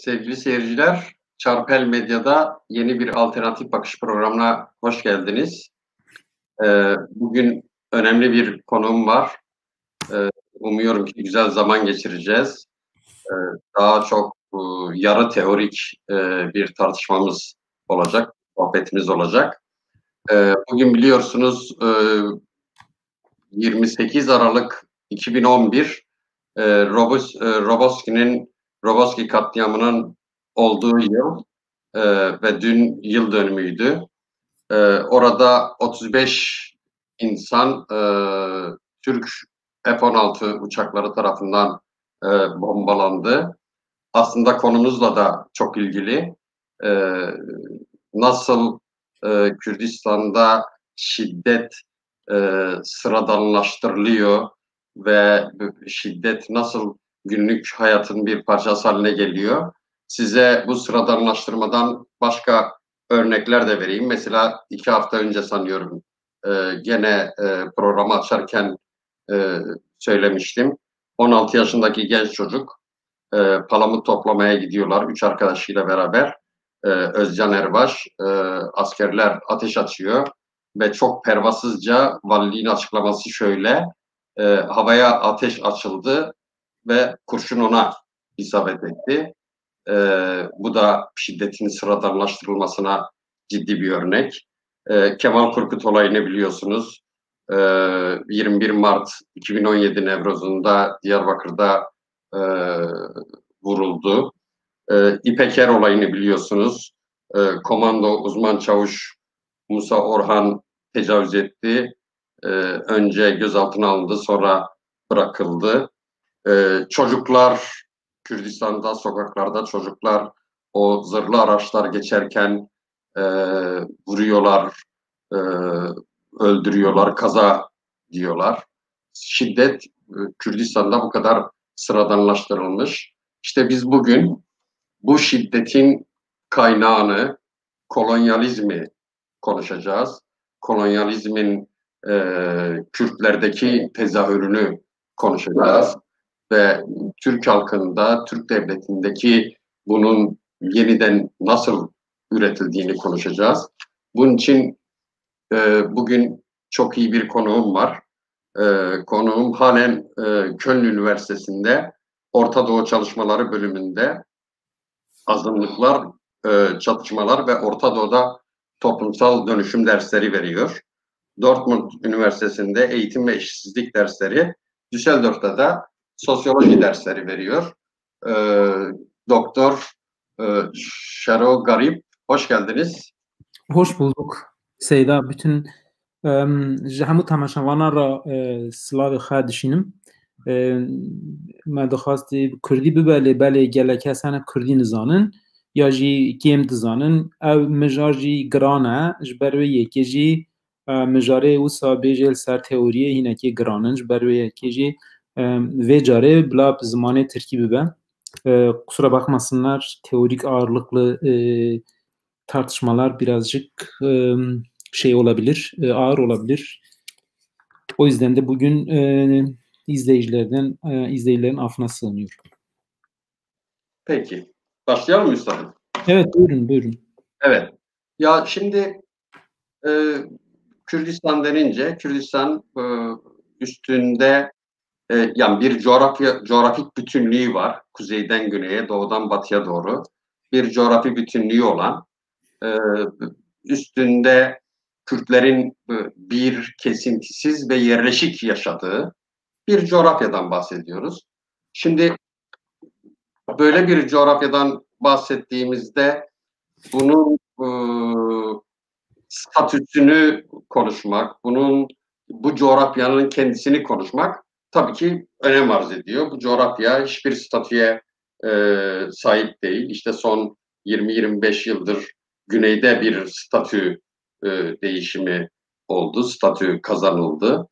Sevgili seyirciler, Çarpel Medya'da yeni bir alternatif bakış programına hoş geldiniz. Bugün önemli bir konuğum var. Umuyorum ki güzel zaman geçireceğiz. Daha çok yarı teorik bir tartışmamız olacak, sohbetimiz olacak. Bugün biliyorsunuz 28 Aralık 2011 Roboski katliamının olduğu yıl ve dün yıl dönümüydü. Orada 35 insan Türk F-16 uçakları tarafından bombalandı. Aslında konumuzla da çok ilgili. Nasıl Kürdistan'da şiddet sıradanlaştırılıyor ve şiddet nasıl günlük hayatın bir parçası haline geliyor. Size bu sıradanlaştırmadan başka örnekler de vereyim. Mesela 2 hafta önce sanıyorum gene programı açarken söylemiştim. 16 yaşındaki genç çocuk palamut toplamaya gidiyorlar 3 arkadaşıyla beraber. Özcan Erbaş, askerler ateş açıyor ve çok pervasızca valiliğin açıklaması şöyle: havaya ateş açıldı ve kurşun ona isabet etti. Bu da şiddetin sıradanlaştırılmasına ciddi bir örnek. Kemal Korkut olayını biliyorsunuz. 21 Mart 2017 Nevroz'unda Diyarbakır'da vuruldu. İpeker olayını biliyorsunuz. Komando uzman çavuş Musa Orhan tecavüz etti. Önce gözaltına alındı, sonra bırakıldı. Çocuklar, Kürdistan'da sokaklarda çocuklar o zırhlı araçlar geçerken vuruyorlar, e, öldürüyorlar, kaza diyorlar. Şiddet Kürdistan'da bu kadar sıradanlaştırılmış. İşte biz bugün bu şiddetin kaynağını, kolonyalizmi konuşacağız. Kolonyalizmin Kürtlerdeki tezahürünü konuşacağız ve Türk halkında, Türk devletindeki bunun yeniden nasıl üretildiğini konuşacağız. Bunun için bugün çok iyi bir konuğum var. Konuğum halen Köln Üniversitesi'nde Orta Doğu Çalışmaları bölümünde azınlıklar, çatışmalar ve Orta Doğu'da toplumsal dönüşüm dersleri veriyor. Dortmund Üniversitesi'nde eğitim ve eşitsizlik dersleri, Düsseldorf'ta da sosyoloji dersleri veriyor. Doktor Şero Garip, hoş geldiniz. Hoş bulduk. Seyda, bütün hemû temaşevanan ra silavê xwe dişînim. Me dixwastî Kurdî bibe lê belê gelek kes hene Kurdî nizanin ya jî kêm dizanin. Ew mijar jî giran e, ji ber wê yekê jî mijarê wisa bêje li ser teoriyê hinekî giran in, ji ber wê yekê jî vê carê bila bi zimanê Tirkî bibe. Kusura bakmasınlar, teorik ağırlıklı tartışmalar birazcık şey olabilir, ağır olabilir. O yüzden de bugün izleyicilerin affına sığınıyorum. Peki. Başlayalım mı üstadım? Evet, buyurun. Evet. Ya şimdi Kürdistan denince Kürdistan üstünde yani bir coğrafik bütünlüğü var. Kuzeyden güneye, doğudan batıya doğru bir coğrafi bütünlüğü olan, üstünde Kürtlerin bir kesintisiz ve yerleşik yaşadığı bir coğrafyadan bahsediyoruz. Şimdi böyle bir coğrafyadan bahsettiğimizde bunun statüsünü konuşmak, bu coğrafyanın kendisini konuşmak tabii ki önem arz ediyor. Bu coğrafya hiçbir statüye sahip değil. İşte son 20-25 yıldır güneyde bir statü değişimi oldu, statü kazanıldı.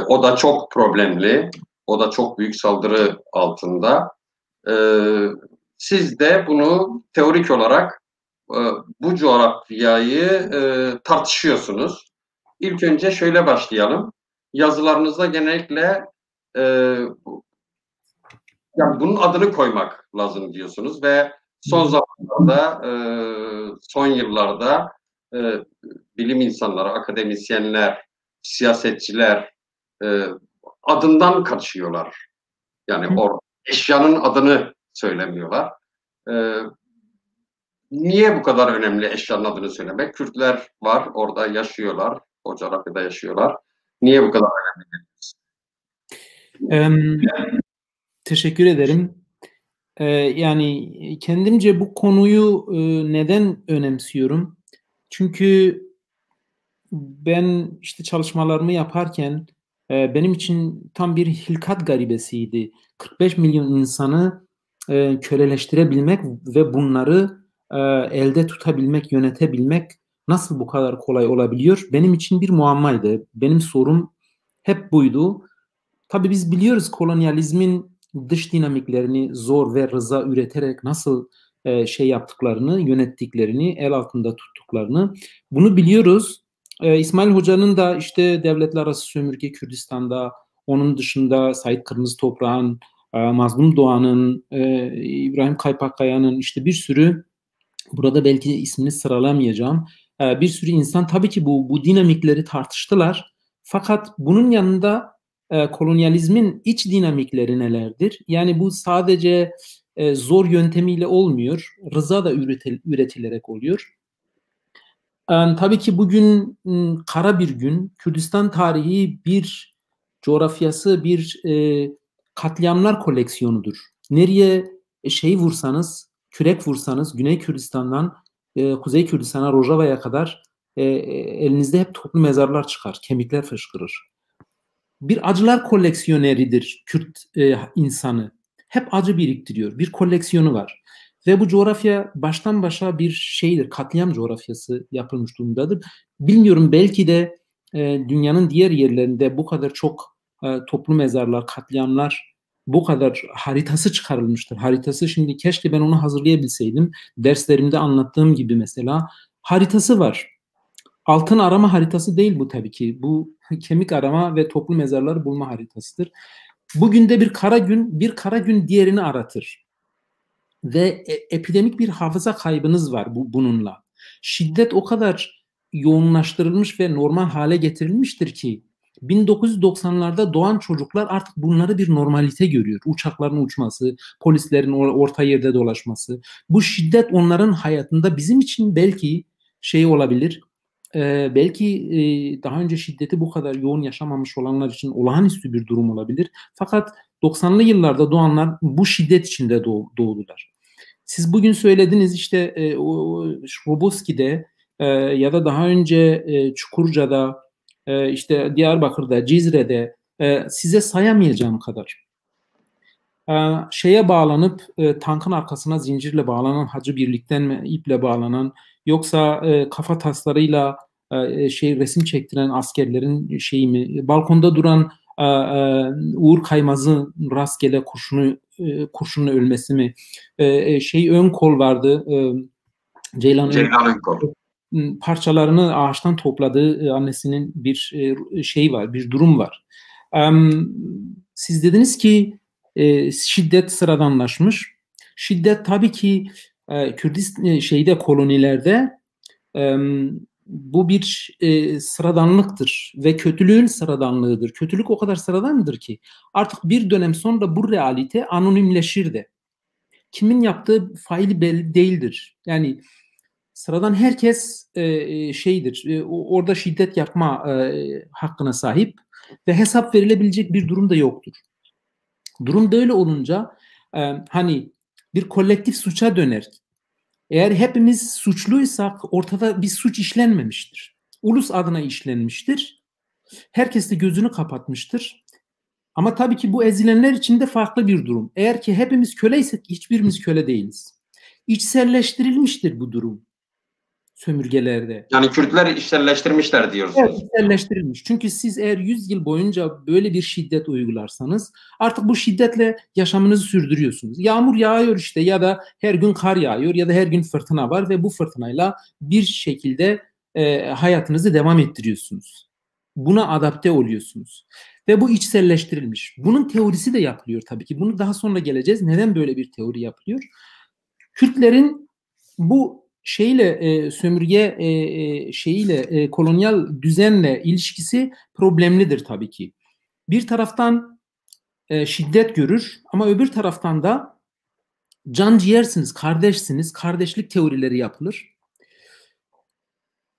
O da çok problemli, o da çok büyük saldırı altında. Siz de bunu teorik olarak bu coğrafyayı tartışıyorsunuz. İlk önce şöyle başlayalım. Yazılarınızda genellikle yani bunun adını koymak lazım diyorsunuz ve Son zamanlarda, son yıllarda bilim insanları, akademisyenler, siyasetçiler adından kaçıyorlar. Yani eşyanın adını söylemiyorlar. Niye bu kadar önemli eşyanın adını söylemek? Kürtler var, orada yaşıyorlar, o coğrafyada yaşıyorlar. Niye bu kadar önemli? Teşekkür ederim. Yani kendimce bu konuyu neden önemsiyorum? Çünkü ben işte çalışmalarımı yaparken benim için tam bir hilkat garibesiydi. 45 milyon insanı köleleştirebilmek ve bunları elde tutabilmek, yönetebilmek nasıl bu kadar kolay olabiliyor? Benim için bir muammaydı. Benim sorum hep buydu. Tabii biz biliyoruz kolonyalizmin dış dinamiklerini zor ve rıza üreterek nasıl şey yaptıklarını, yönettiklerini, el altında tuttuklarını. Bunu biliyoruz. İsmail Hoca'nın da işte devletler arası sömürge Kürdistan'da, onun dışında Said Kırmızıtoprak'ın, Mazlum Doğan'ın, İbrahim Kaypakkaya'nın işte bir sürü, burada belki ismini sıralamayacağım, bir sürü insan tabii ki bu dinamikleri tartıştılar. Fakat bunun yanında kolonyalizmin iç dinamikleri nelerdir? Yani bu sadece zor yöntemiyle olmuyor, rıza da üretilerek oluyor. Tabii ki bugün kara bir gün. Kürdistan tarihi bir coğrafyası, bir katliamlar koleksiyonudur. Nereye şey vursanız, kürek vursanız, Güney Kürdistan'dan Kuzey Kürdistan'a, Rojava'ya kadar elinizde hep toplu mezarlar çıkar, kemikler fışkırır. Bir acılar koleksiyoneridir Kürt insanı. Hep acı biriktiriyor. Bir koleksiyonu var. Ve bu coğrafya baştan başa bir şeydir. Katliam coğrafyası yapılmış durumdadır. Bilmiyorum, belki de dünyanın diğer yerlerinde bu kadar çok toplu mezarlar, katliamlar, bu kadar haritası çıkarılmıştır. Haritası, şimdi keşke ben onu hazırlayabilseydim. Derslerimde anlattığım gibi mesela haritası var. Altın arama haritası değil bu tabii ki. Bu kemik arama ve toplu mezarları bulma haritasıdır. Bugün de bir kara gün diğerini aratır. Ve epidemik bir hafıza kaybınız var bununla. Şiddet o kadar yoğunlaştırılmış ve normal hale getirilmiştir ki 1990'larda doğan çocuklar artık bunları bir normalite görüyor. Uçakların uçması, polislerin orta yerde dolaşması. Bu şiddet onların hayatında bizim için belki şey olabilir, belki daha önce şiddeti bu kadar yoğun yaşamamış olanlar için olağanüstü bir durum olabilir. Fakat 90'lı yıllarda doğanlar bu şiddet içinde doğdular. Siz bugün söylediniz işte Roboski'de ya da daha önce Çukurca'da, işte Diyarbakır'da, Cizre'de, size sayamayacağım kadar şeye bağlanıp tankın arkasına zincirle bağlanan, hacı birlikten mi, iple bağlanan, yoksa kafa taslarıyla resim çektiren askerlerin şeyi mi, balkonda duran Uğur Kaymaz'ın rastgele kurşunla ölmesi mi, ön kol vardı, Ceylan Önkol parçalarını ağaçtan topladığı annesinin bir şey var, bir durum var. Siz dediniz ki şiddet sıradanlaşmış. Şiddet tabii ki Kürdistan kolonilerde bu bir sıradanlıktır ve kötülüğün sıradanlığıdır. Kötülük o kadar sıradandır ki artık bir dönem sonra bu realite anonimleşir de. Kimin yaptığı faili belli değildir. Yani sıradan herkes orada şiddet yapma hakkına sahip ve hesap verilebilecek bir durum da yoktur. Durum böyle olunca hani bir kolektif suça döner. Eğer hepimiz suçluysak ortada bir suç işlenmemiştir. Ulus adına işlenmiştir. Herkes de gözünü kapatmıştır. Ama tabii ki bu ezilenler için de farklı bir durum. Eğer ki hepimiz köleysek hiçbirimiz köle değiliz. İçselleştirilmiştir bu durum sömürgelerde. Yani Kürtler içselleştirmişler diyorsunuz. Evet, içselleştirilmiş. Çünkü siz eğer 100 yıl boyunca böyle bir şiddet uygularsanız artık bu şiddetle yaşamınızı sürdürüyorsunuz. Yağmur yağıyor işte, ya da her gün kar yağıyor, ya da her gün fırtına var ve bu fırtınayla bir şekilde hayatınızı devam ettiriyorsunuz. Buna adapte oluyorsunuz. Ve bu içselleştirilmiş. Bunun teorisi de yapılıyor tabii ki. Bunu daha sonra geleceğiz. Neden böyle bir teori yapılıyor? Kürtlerin bu sömürge kolonyal düzenle ilişkisi problemlidir tabii ki. Bir taraftan şiddet görür ama öbür taraftan da can ciğersiniz, kardeşsiniz, kardeşlik teorileri yapılır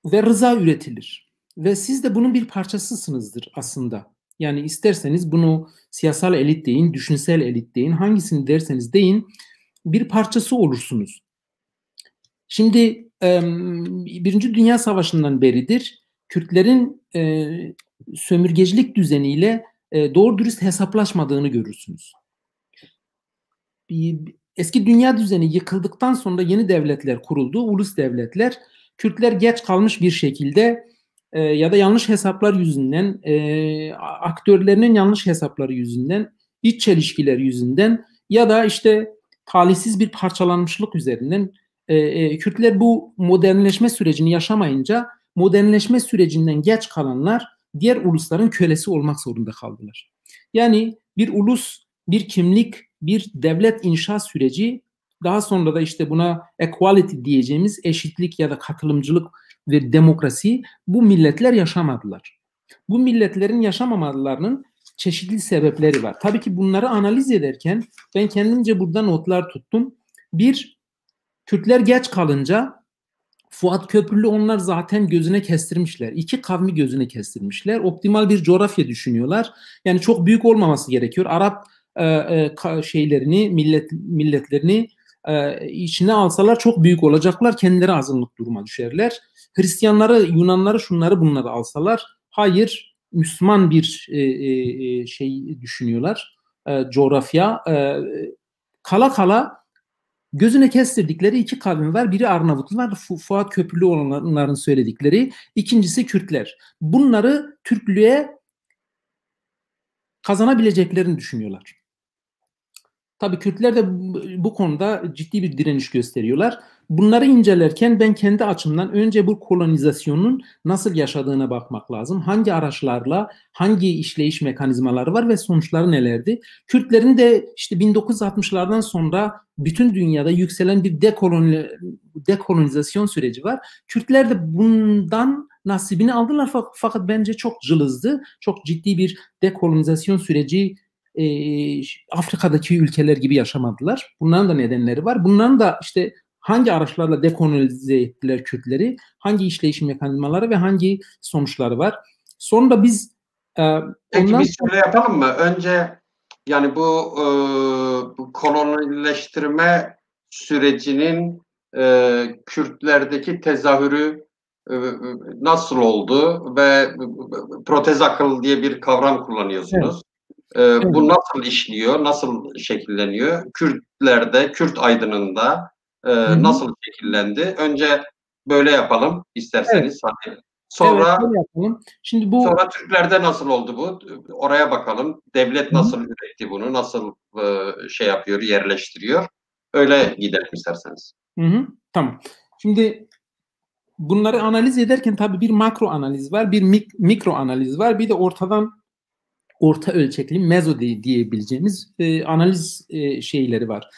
ve rıza üretilir. Ve siz de bunun bir parçasısınızdır aslında. Yani isterseniz bunu siyasal elit deyin, düşünsel elit deyin, hangisini derseniz deyin, bir parçası olursunuz. Şimdi Birinci Dünya Savaşı'ndan beridir Kürtlerin sömürgecilik düzeniyle doğru dürüst hesaplaşmadığını görürsünüz. Eski dünya düzeni yıkıldıktan sonra yeni devletler kuruldu, ulus devletler. Kürtler geç kalmış bir şekilde ya da yanlış hesaplar yüzünden, aktörlerinin yanlış hesapları yüzünden, iç çelişkiler yüzünden ya da işte talihsiz bir parçalanmışlık üzerinden Kürtler bu modernleşme sürecini yaşamayınca modernleşme sürecinden geç kalanlar diğer ulusların kölesi olmak zorunda kaldılar. Yani bir ulus, bir kimlik, bir devlet inşa süreci, daha sonra da işte buna equality diyeceğimiz eşitlik ya da katılımcılık ve demokrasi bu milletler yaşamadılar. Bu milletlerin yaşamamalarının çeşitli sebepleri var. Tabii ki bunları analiz ederken ben kendimce burada notlar tuttum. Bir, Kürtler geç kalınca Fuat Köprülü onlar zaten gözüne kestirmişler. İki kavmi gözüne kestirmişler. Optimal bir coğrafya düşünüyorlar. Yani çok büyük olmaması gerekiyor. Arap milletlerini içine alsalar çok büyük olacaklar. Kendileri azınlık duruma düşerler. Hristiyanları, Yunanları, şunları bunları alsalar hayır, Müslüman bir şey düşünüyorlar. Coğrafya. Kala kala gözüne kestirdikleri iki kavim var. Biri Arnavutlar, Fuat Köprülü olanların söyledikleri. İkincisi Kürtler. Bunları Türklüğe kazanabileceklerini düşünüyorlar. Tabii Kürtler de bu konuda ciddi bir direniş gösteriyorlar. Bunları incelerken ben kendi açımdan önce bu kolonizasyonun nasıl yaşadığına bakmak lazım. Hangi araçlarla, hangi işleyiş mekanizmaları var ve sonuçları nelerdi? Kürtlerin de işte 1960'lardan sonra bütün dünyada yükselen bir dekolonizasyon süreci var. Kürtler de bundan nasibini aldılar fakat bence çok cılızdı. Çok ciddi bir dekolonizasyon süreci Afrika'daki ülkeler gibi yaşamadılar. Bunların da nedenleri var. Bunların da işte hangi araçlarla dekolonize ettiler Kürtleri, hangi işleyişim mekanizmaları ve hangi sonuçları var. Sonra biz peki biz şöyle yapalım mı? Önce yani bu kolonileştirme sürecinin Kürtlerdeki tezahürü nasıl oldu ve protez akıl diye bir kavram kullanıyorsunuz. Evet. Bu nasıl işliyor, nasıl şekilleniyor? Kürtlerde, Kürt aydınında nasıl şekillendi? Önce böyle yapalım isterseniz. Evet. Sonra yapalım. Şimdi bu sonra Türklerde nasıl oldu bu? Oraya bakalım. Devlet nasıl üretti bunu? Nasıl şey yapıyor, yerleştiriyor? Öyle gidelim isterseniz. Tamam. Şimdi bunları analiz ederken tabii bir makro analiz var, bir mikro analiz var, bir de orta ölçekli mezo diyebileceğimiz analiz şeyleri var.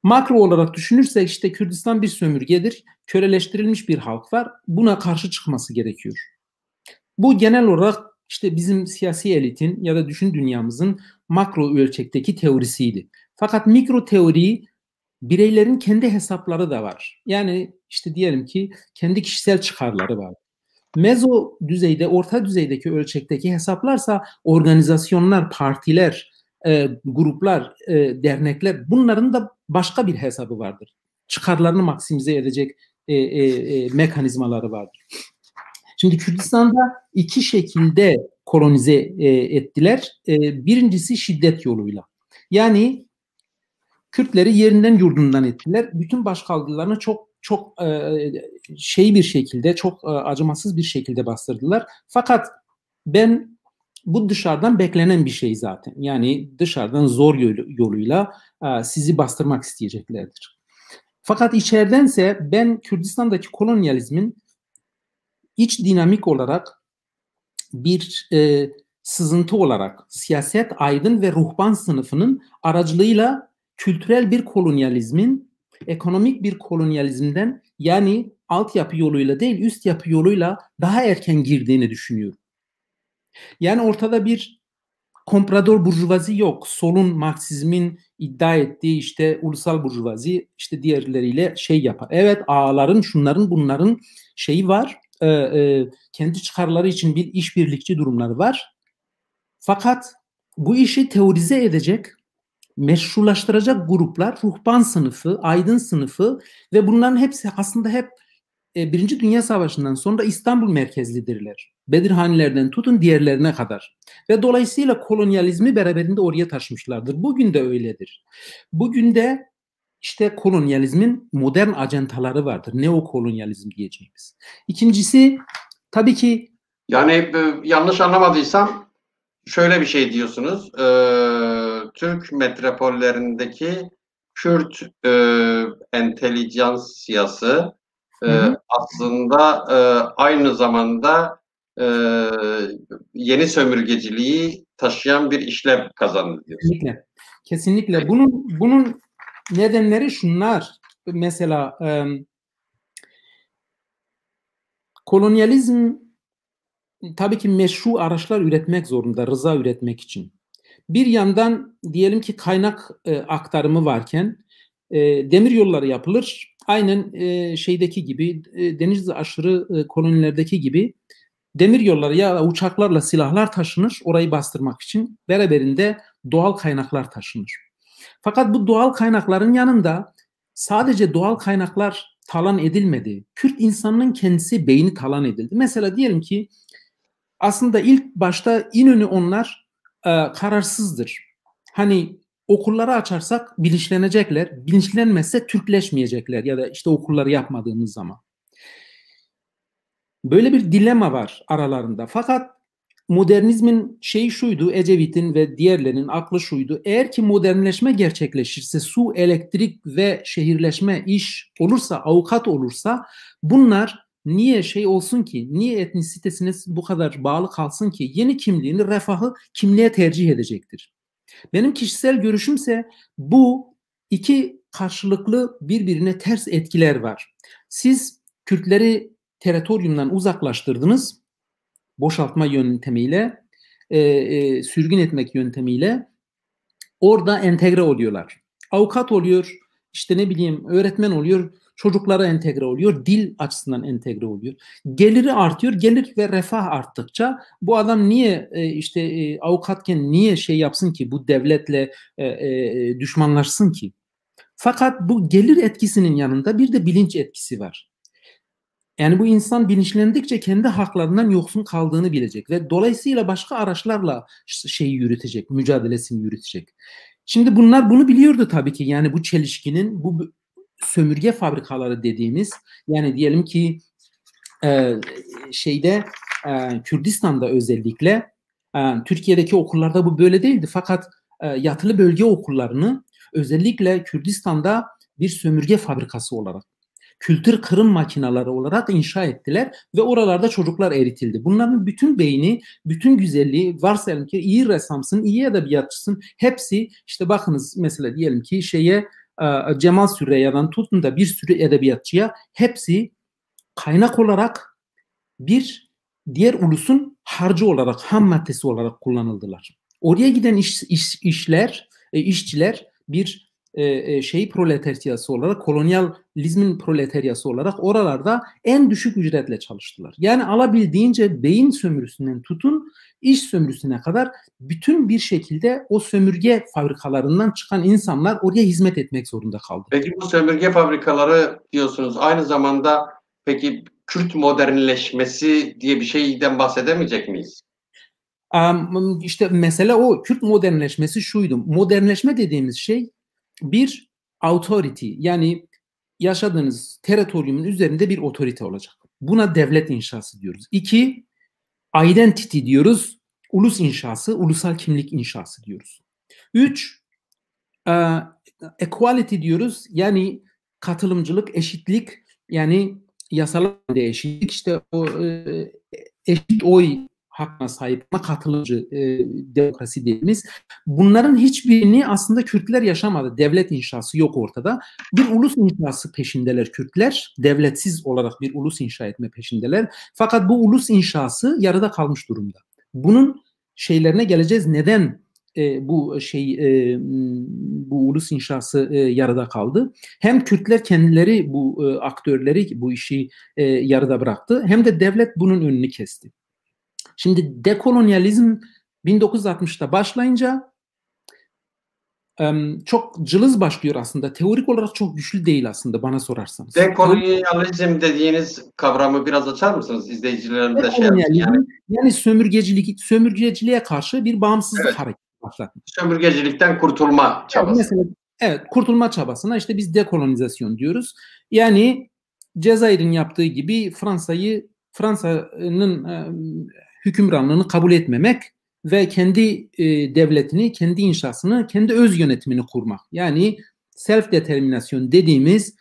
Makro olarak düşünürsek işte Kürdistan bir sömürgedir, köleleştirilmiş bir halk var. Buna karşı çıkması gerekiyor. Bu genel olarak işte bizim siyasi elitin ya da düşün dünyamızın makro ölçekteki teorisiydi. Fakat mikro teori bireylerin kendi hesapları da var. Yani işte diyelim ki kendi kişisel çıkarları var. Mezo düzeyde, orta düzeydeki ölçekteki hesaplarsa organizasyonlar, partiler, gruplar, dernekler bunların da başka bir hesabı vardır. Çıkarlarını maksimize edecek mekanizmaları vardır. Şimdi Kürdistan'da iki şekilde kolonize ettiler. Birincisi şiddet yoluyla. Yani Kürtleri yerinden yurdundan ettiler. Bütün başkaldırılarını çok bir şekilde, çok acımasız bir şekilde bastırdılar. Fakat bu dışarıdan beklenen bir şey zaten. Yani dışarıdan zor yoluyla sizi bastırmak isteyeceklerdir. Fakat içeridense ben Kürdistan'daki kolonyalizmin iç dinamik olarak bir sızıntı olarak siyaset, aydın ve ruhban sınıfının aracılığıyla kültürel bir kolonyalizmin ekonomik bir kolonyalizmden, yani altyapı yoluyla değil üst yapı yoluyla daha erken girdiğini düşünüyorum. Yani ortada bir komprador burjuvazi yok. Solun, Marksizmin iddia ettiği işte ulusal burjuvazi işte diğerleriyle şey yapar. Evet, ağaların, şunların, bunların şeyi var. Kendi çıkarları için bir işbirlikçi durumları var. Fakat bu işi teorize edecek, meşrulaştıracak gruplar ruhban sınıfı, aydın sınıfı ve bunların hepsi aslında hep Birinci Dünya Savaşı'ndan sonra İstanbul merkezlidirler. Bedirhanilerden tutun diğerlerine kadar. Ve dolayısıyla kolonyalizmi beraberinde oraya taşımışlardır. Bugün de öyledir. Bugün de işte kolonyalizmin modern ajantaları vardır. Neokolonyalizm diyeceğimiz. İkincisi tabii ki... Yani yanlış anlamadıysam şöyle bir şey diyorsunuz. Türk metropollerindeki Kürt entelijansiyası aslında aynı zamanda yeni sömürgeciliği taşıyan bir işlev kazandı diyorsunuz. Kesinlikle. Kesinlikle. Bunun nedenleri şunlar. Mesela kolonyalizm tabii ki meşru araçlar üretmek zorunda, rıza üretmek için. Bir yandan diyelim ki kaynak aktarımı varken demir yolları yapılır. Aynen şeydeki gibi, deniz aşırı kolonilerdeki gibi demir yolları ya da uçaklarla silahlar taşınır orayı bastırmak için. Beraberinde doğal kaynaklar taşınır. Fakat bu doğal kaynakların yanında sadece doğal kaynaklar talan edilmedi. Kürt insanının kendisi beyni talan edildi. Mesela diyelim ki aslında ilk başta İnönü onlar kararsızdır. Hani okulları açarsak bilinçlenecekler, bilinçlenmezse Türkleşmeyecekler ya da işte okulları yapmadığımız zaman. Böyle bir dilema var aralarında. Fakat modernizmin şeyi şuydu, Ecevit'in ve diğerlerinin aklı şuydu. Eğer ki modernleşme gerçekleşirse, su, elektrik ve şehirleşme iş olursa, avukat olursa bunlar niye şey olsun ki, niye etnisitesine bu kadar bağlı kalsın ki, yeni kimliğini, refahı kimliğe tercih edecektir. Benim kişisel görüşümse bu iki karşılıklı birbirine ters etkiler var. Siz Kürtleri teritoriumdan uzaklaştırdınız, boşaltma yöntemiyle, sürgün etmek yöntemiyle orada entegre oluyorlar. Avukat oluyor, işte ne bileyim öğretmen oluyor, çocuklara entegre oluyor, dil açısından entegre oluyor. Geliri artıyor, gelir ve refah arttıkça bu adam niye avukatken niye şey yapsın ki, bu devletle düşmanlaşsın ki? Fakat bu gelir etkisinin yanında bir de bilinç etkisi var. Yani bu insan bilinçlendikçe kendi haklarından yoksun kaldığını bilecek ve dolayısıyla başka araçlarla şeyi yürütecek, mücadelesini yürütecek. Şimdi bunlar bunu biliyordu tabii ki. Yani bu çelişkinin, bu sömürge fabrikaları dediğimiz, yani diyelim ki Kürdistan'da özellikle Türkiye'deki okullarda bu böyle değildi. Fakat yatılı bölge okullarını özellikle Kürdistan'da bir sömürge fabrikası olarak, kültür kırım makineleri olarak inşa ettiler ve oralarda çocuklar eğitildi. Bunların bütün beyni, bütün güzelliği, varsayalım ki iyi ressamsın, iyi edebiyatçısın, hepsi işte bakınız mesela diyelim ki Cemal Süreyya'dan tutun da bir sürü edebiyatçıya hepsi kaynak olarak bir diğer ulusun harcı olarak, ham maddesi olarak kullanıldılar. Oraya giden işçiler bir proletaryası olarak, kolonyalizmin proletaryası olarak oralarda en düşük ücretle çalıştılar. Yani alabildiğince beyin sömürüsünden tutun iş sömürüsüne kadar bütün bir şekilde o sömürge fabrikalarından çıkan insanlar oraya hizmet etmek zorunda kaldı. Peki bu sömürge fabrikaları diyorsunuz, aynı zamanda peki Kürt modernleşmesi diye bir şeyden bahsedemeyecek miyiz? İşte mesele o. Kürt modernleşmesi şuydu. Modernleşme dediğimiz şey bir authority, yani yaşadığınız teritoriumun üzerinde bir otorite olacak. Buna devlet inşası diyoruz. 2, identity diyoruz. Ulus inşası, ulusal kimlik inşası diyoruz. 3, equality diyoruz. Yani katılımcılık, eşitlik, yani yasalar eşitlik, işte o eşit oy hakkına sahip ama katılımcı demokrasi dediğimiz, bunların hiçbirini aslında Kürtler yaşamadı. Devlet inşası yok ortada. Bir ulus inşası peşindeler Kürtler. Devletsiz olarak bir ulus inşa etme peşindeler. Fakat bu ulus inşası yarıda kalmış durumda. Bunun şeylerine geleceğiz. Neden bu ulus inşası yarıda kaldı? Hem Kürtler kendileri bu aktörleri bu işi yarıda bıraktı, hem de devlet bunun önünü kesti. Şimdi dekolonyalizm 1960'ta başlayınca çok cılız başlıyor aslında. Teorik olarak çok güçlü değil aslında bana sorarsanız. Dekolonyalizm dediğiniz kavramı biraz açar mısınız? İzleyicilerimiz de şey yapsın. Yani sömürgeciliğe karşı bir bağımsızlık hareketi başlatmak. Sömürgecilikten kurtulma çabası. Mesela, evet, kurtulma çabasına işte biz dekolonizasyon diyoruz. Yani Cezayir'in yaptığı gibi Fransa'nın hükümranlığını kabul etmemek ve kendi devletini, kendi inşasını, kendi öz yönetimini kurmak. Yani self determinasyon dediğimiz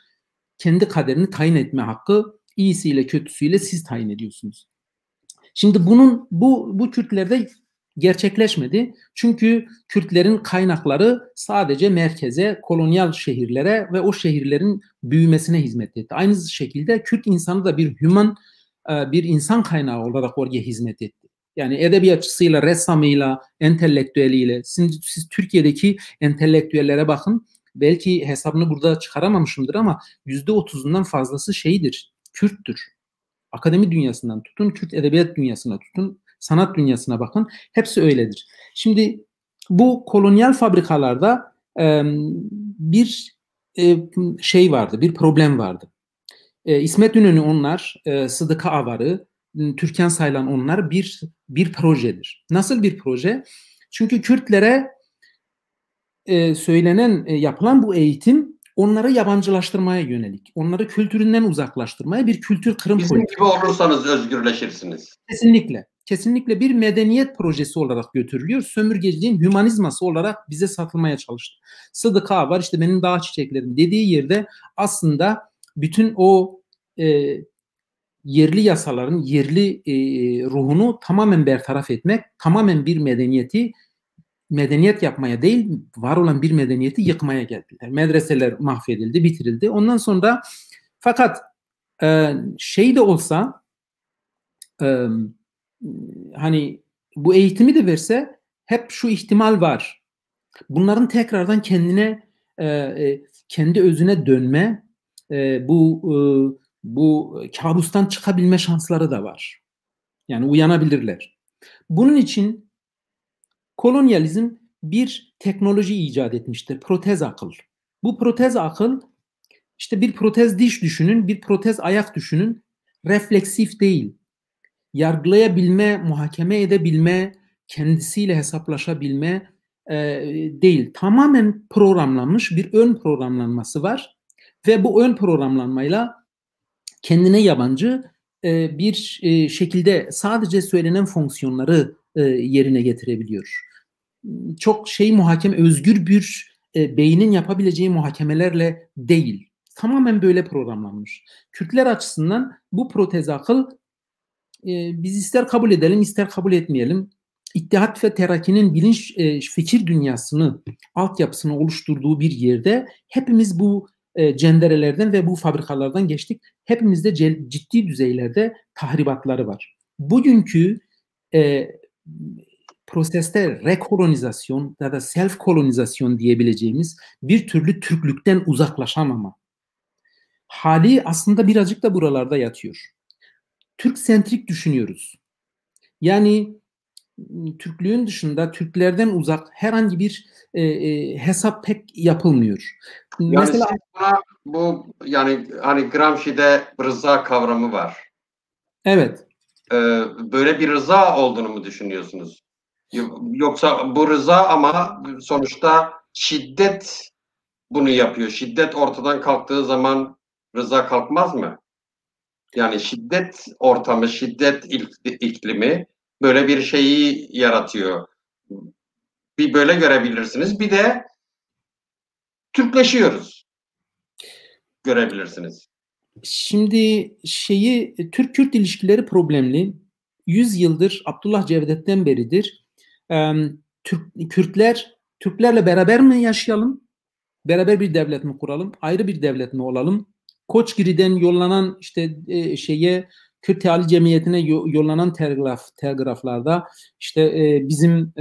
kendi kaderini tayin etme hakkı, iyisiyle kötüsüyle siz tayin ediyorsunuz. Şimdi bu Kürtlerde gerçekleşmedi. Çünkü Kürtlerin kaynakları sadece merkeze, kolonyal şehirlere ve o şehirlerin büyümesine hizmet etti. Aynı şekilde Kürt insanı da bir insan kaynağı olarak oraya hizmet etti. Yani edebiyatçısıyla, ressamıyla, entelektüeliyle. Siz Türkiye'deki entelektüellere bakın. Belki hesabını burada çıkaramamışımdır ama %30'undan fazlası Kürttür. Akademi dünyasından tutun, Kürt edebiyat dünyasına tutun, sanat dünyasına bakın. Hepsi öyledir. Şimdi bu kolonyal fabrikalarda bir vardı, bir problem vardı. İsmet İnönü onlar, Sıdıka Avarı, Türkan Saylan onlar bir projedir. Nasıl bir proje? Çünkü Kürtlere yapılan bu eğitim onları yabancılaştırmaya yönelik. Onları kültüründen uzaklaştırmaya bir kültür kırım politikası. Bizim gibi olursanız özgürleşirsiniz. Kesinlikle. Kesinlikle bir medeniyet projesi olarak götürülüyor. Sömürgeciliğin hümanizması olarak bize satılmaya çalıştı. Sıdıka var, işte benim dağ çiçeklerim dediği yerde aslında bütün o yerli yasaların yerli ruhunu tamamen bertaraf etmek, tamamen bir medeniyet yapmaya değil, var olan bir medeniyeti yıkmaya geldiler. Medreseler mahvedildi, bitirildi. Ondan sonra fakat de olsa hani bu eğitimi de verse hep şu ihtimal var. Bunların tekrardan kendi özüne dönme, bu kabustan çıkabilme şansları da var. Yani uyanabilirler. Bunun için kolonyalizm bir teknoloji icat etmiştir. Protez akıl. Bu protez akıl, işte bir protez diş düşünün, bir protez ayak düşünün. Refleksif değil. Yargılayabilme, muhakeme edebilme, kendisiyle hesaplaşabilme değil. Tamamen programlanmış bir ön programlanması var. Ve bu ön programlanmayla kendine yabancı bir şekilde sadece söylenen fonksiyonları yerine getirebiliyor. Çok özgür bir beynin yapabileceği muhakemelerle değil. Tamamen böyle programlanmış. Kürtler açısından bu protez akıl biz ister kabul edelim ister kabul etmeyelim, İttihat ve Terakki'nin bilinç fikir dünyasını, altyapısını oluşturduğu bir yerde hepimiz bu cenderelerden ve bu fabrikalardan geçtik. Hepimizde ciddi düzeylerde tahribatları var. Bugünkü proseste rekolonizasyon ya da self-kolonizasyon diyebileceğimiz bir türlü Türklükten uzaklaşamama hali aslında birazcık da buralarda yatıyor. Türk-sentrik düşünüyoruz. Yani Türklüğün dışında Türklerden uzak herhangi bir hesap pek yapılmıyor. Yani mesela bu yani hani Gramsci'de rıza kavramı var. Evet. Böyle bir rıza olduğunu mu düşünüyorsunuz? Yoksa bu rıza ama sonuçta şiddet bunu yapıyor. Şiddet ortadan kalktığı zaman rıza kalkmaz mı? Yani şiddet ortamı, şiddet iklimi böyle bir şeyi yaratıyor. Bir böyle görebilirsiniz. Bir de Türkleşiyoruz görebilirsiniz. Şimdi Türk-Kürt ilişkileri problemli. 100 yıldır Abdullah Cevdet'ten beridir Türklerle beraber mi yaşayalım? Beraber bir devlet mi kuralım? Ayrı bir devlet mi olalım? Koçgiri'den yollanan işte Kürt Teali Cemiyeti'ne yollanan telgraflarda işte bizim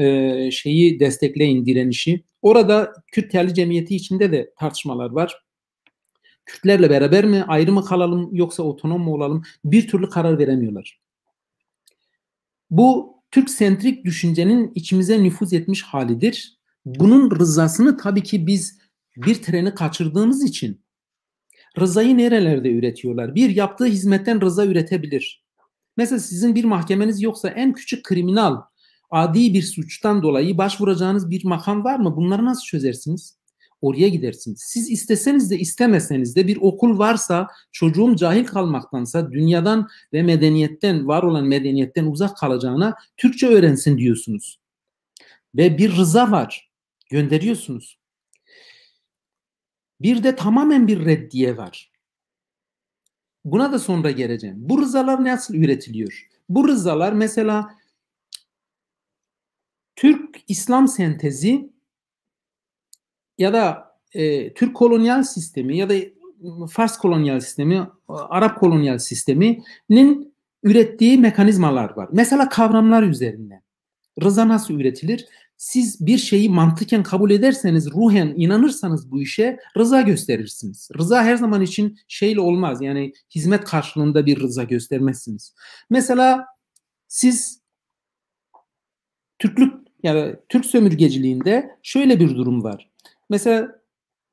şeyi destekleyin direnişi. Orada Kürt Teali Cemiyeti içinde de tartışmalar var. Kürtlerle beraber mi, ayrı mı kalalım yoksa otonom mu olalım? Bir türlü karar veremiyorlar. Bu Türk sentrik düşüncenin içimize nüfuz etmiş halidir. Bunun rızasını tabii ki biz bir treni kaçırdığımız için rızayı nerelerde üretiyorlar? Bir, yaptığı hizmetten rıza üretebilir. Mesela sizin bir mahkemeniz yoksa en küçük kriminal, adi bir suçtan dolayı başvuracağınız bir makam var mı? Bunları nasıl çözersiniz? Oraya gidersiniz. Siz isteseniz de istemeseniz de bir okul varsa çocuğum cahil kalmaktansa dünyadan ve medeniyetten, var olan medeniyetten uzak kalacağına Türkçe öğrensin diyorsunuz. Ve bir rıza var. Gönderiyorsunuz. Bir de tamamen bir reddiye var. Buna da sonra geleceğim. Bu rızalar nasıl üretiliyor? Bu rızalar mesela Türk İslam sentezi ya da Türk kolonyal sistemi ya da Fars kolonyal sistemi, Arap kolonyal sisteminin ürettiği mekanizmalar var. Mesela kavramlar üzerinden. Rıza nasıl üretilir? Siz bir şeyi mantıken kabul ederseniz, ruhen inanırsanız bu işe rıza gösterirsiniz. Rıza her zaman için şeyle olmaz. Yani hizmet karşılığında bir rıza göstermezsiniz. Mesela siz Türklük ya da Türk sömürgeciliğinde şöyle bir durum var. Mesela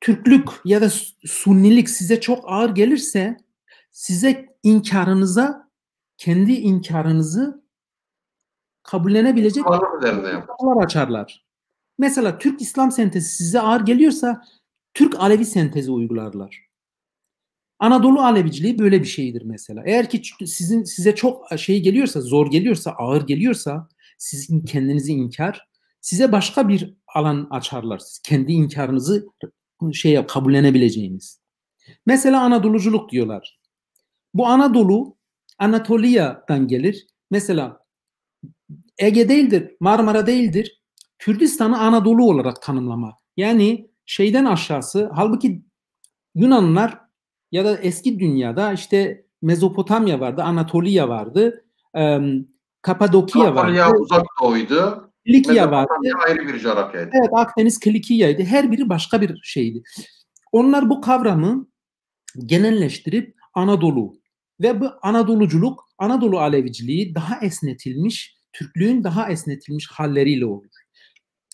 Türklük ya da Sunnilik size çok ağır gelirse size kendi inkarınızı kabullenebilecek kapılar açarlar. Mesela Türk İslam sentezi size ağır geliyorsa Türk Alevi sentezi uygularlar. Anadolu Aleviciliği böyle bir şeydir mesela. Eğer ki size çok şey geliyorsa, zor geliyorsa, ağır geliyorsa sizin kendinizi inkar, size başka bir alan açarlar. Siz kendi inkarınızı kabullenebileceğiniz. Mesela Anadoluculuk diyorlar. Bu Anadolu, Anatolia'dan gelir. Mesela Ege değildir, Marmara değildir. Kürdistan'ı Anadolu olarak tanımlama. Yani şeyden aşağısı, halbuki Yunanlılar ya da eski dünyada işte Mezopotamya vardı, Anatolia vardı, Kapadokya vardı. Anatolia uzak doğuydu. Kilikya vardı. Ayrı bir coğrafyaydı. Evet, Akdeniz Kilikya'ydı. Her biri başka bir şeydi. Onlar bu kavramı genelleştirip Anadolu ve bu Anadoluculuk, Anadolu Aleviciliği daha esnetilmiş, Türklüğün daha esnetilmiş halleriyle olur.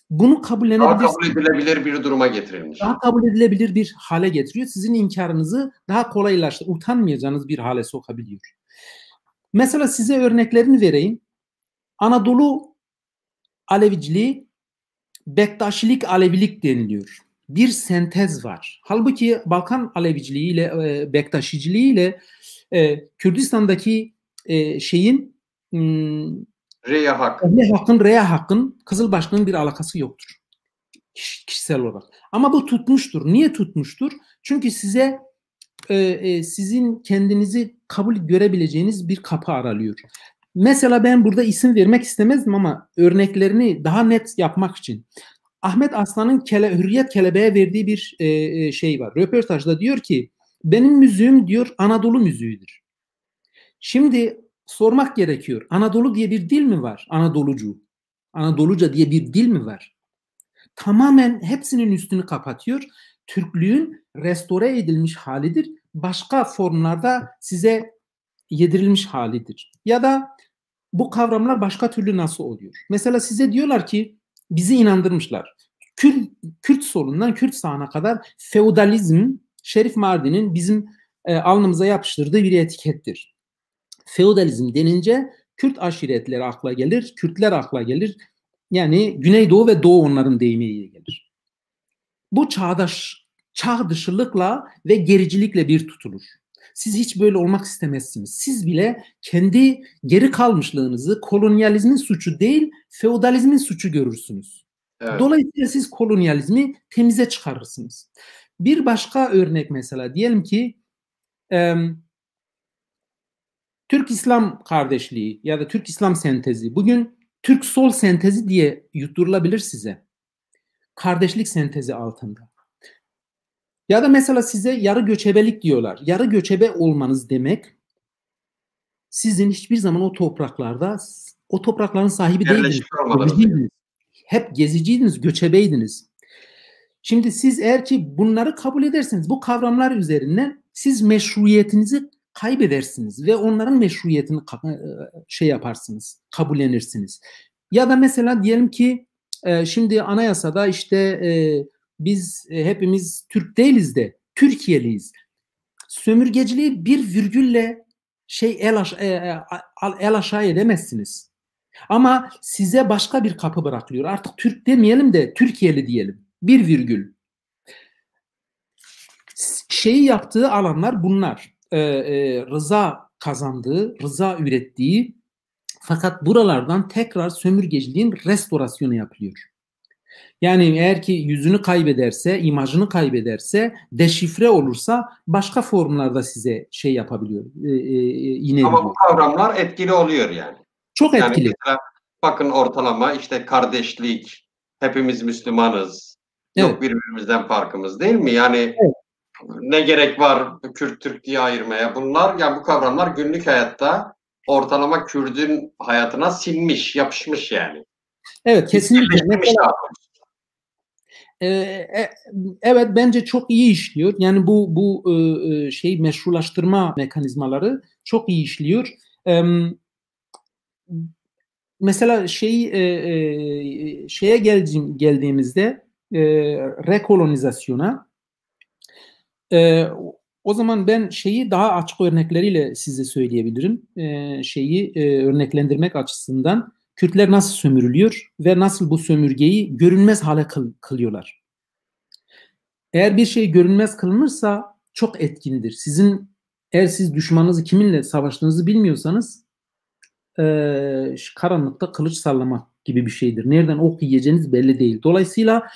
Bunu daha kabul edilebilir bir duruma getirilmiş. Daha kabul edilebilir bir hale getiriyor. Sizin inkarınızı daha kolaylaştırıyor, utanmayacağınız bir hale sokabiliyor. Mesela size örneklerini vereyim. Anadolu Aleviciliği Bektaşilik, Alevilik deniliyor. Bir sentez var. Halbuki Balkan Aleviciliği ile Bektaşiciliği ile Kürdistan'daki Reya Hakk'ın Kızılbaşlı'nın bir alakası yoktur. Kişisel olarak. Ama bu tutmuştur. Niye tutmuştur? Çünkü size sizin kendinizi kabul görebileceğiniz bir kapı aralıyor. Mesela ben burada isim vermek istemezdim ama örneklerini daha net yapmak için. Ahmet Aslan'ın Hürriyet Kelebeğe verdiği bir şey var. Röportajda diyor ki benim müziğim diyor Anadolu müziğidir. Şimdi sormak gerekiyor. Anadolu diye bir dil mi var? Anadoluca diye bir dil mi var? Tamamen hepsinin üstünü kapatıyor. Türklüğün restore edilmiş halidir. Başka formlarda size yedirilmiş halidir. Ya da bu kavramlar başka türlü nasıl oluyor? Mesela size diyorlar ki bizi inandırmışlar. Kürt solundan Kürt sağına kadar feodalizm Şerif Mardin'in bizim alnımıza yapıştırdığı bir etikettir. Feodalizm denince Kürt aşiretleri akla gelir, Kürtler akla gelir. Yani Güneydoğu ve Doğu onların deyimiyle gelir. Bu çağ dışılıkla ve gericilikle bir tutulur. Siz hiç böyle olmak istemezsiniz. Siz bile kendi geri kalmışlığınızı kolonyalizmin suçu değil, feodalizmin suçu görürsünüz. Evet. Dolayısıyla siz kolonyalizmi temize çıkarırsınız. Bir başka örnek mesela diyelim ki Türk-İslam kardeşliği ya da Türk-İslam sentezi bugün Türk-Sol sentezi diye yutturulabilir size. Kardeşlik sentezi altında. Ya da mesela size yarı göçebelik diyorlar. Yarı göçebe olmanız demek sizin hiçbir zaman o topraklarda o toprakların sahibi değildiniz. Geziciydiniz. Hep geziciydiniz, göçebeydiniz. Şimdi siz eğer ki bunları kabul ederseniz bu kavramlar üzerinden siz meşruiyetinizi kaybedersiniz ve onların meşruiyetini şey yaparsınız, kabullenirsiniz. Ya da mesela diyelim ki şimdi anayasada işte biz hepimiz Türk değiliz de Türkiye'liyiz. Sömürgeciliği bir virgülle el aşağı edemezsiniz. Ama size başka bir kapı bırakılıyor. Artık Türk demeyelim de Türkiye'li diyelim. Bir virgül. Şeyi yaptığı alanlar bunlar. Rıza kazandığı, rıza ürettiği, fakat buralardan tekrar sömürgeciliğin restorasyonu yapılıyor. Yani eğer ki yüzünü kaybederse, imajını kaybederse, deşifre olursa başka formlarda size şey yapabiliyor. Ama bu kavramlar etkili oluyor yani. Çok etkili. Yani mesela bakın ortalama işte kardeşlik, hepimiz Müslümanız, evet. Yok birbirimizden farkımız değil mi? Yani evet. Ne gerek var Kürt Türk diye ayırmaya? Bunlar yani bu kavramlar günlük hayatta ortalama Kürt'ün hayatına sinmiş, yapışmış yani. Evet, kesinlikle. Evet, bence çok iyi işliyor. Yani bu şey meşrulaştırma mekanizmaları çok iyi işliyor. Mesela şeye geldiğimizde rekolonizasyona o zaman ben şeyi daha açık örnekleriyle size söyleyebilirim. Örneklendirmek açısından Kürtler nasıl sömürülüyor ve nasıl bu sömürgeyi görünmez hale kılıyorlar. Eğer bir şey görünmez kılınırsa çok etkindir. Eğer siz düşmanınızı kiminle savaştığınızı bilmiyorsanız karanlıkta kılıç sallamak gibi bir şeydir. Nereden ok yiyeceğiniz belli değil. Dolayısıyla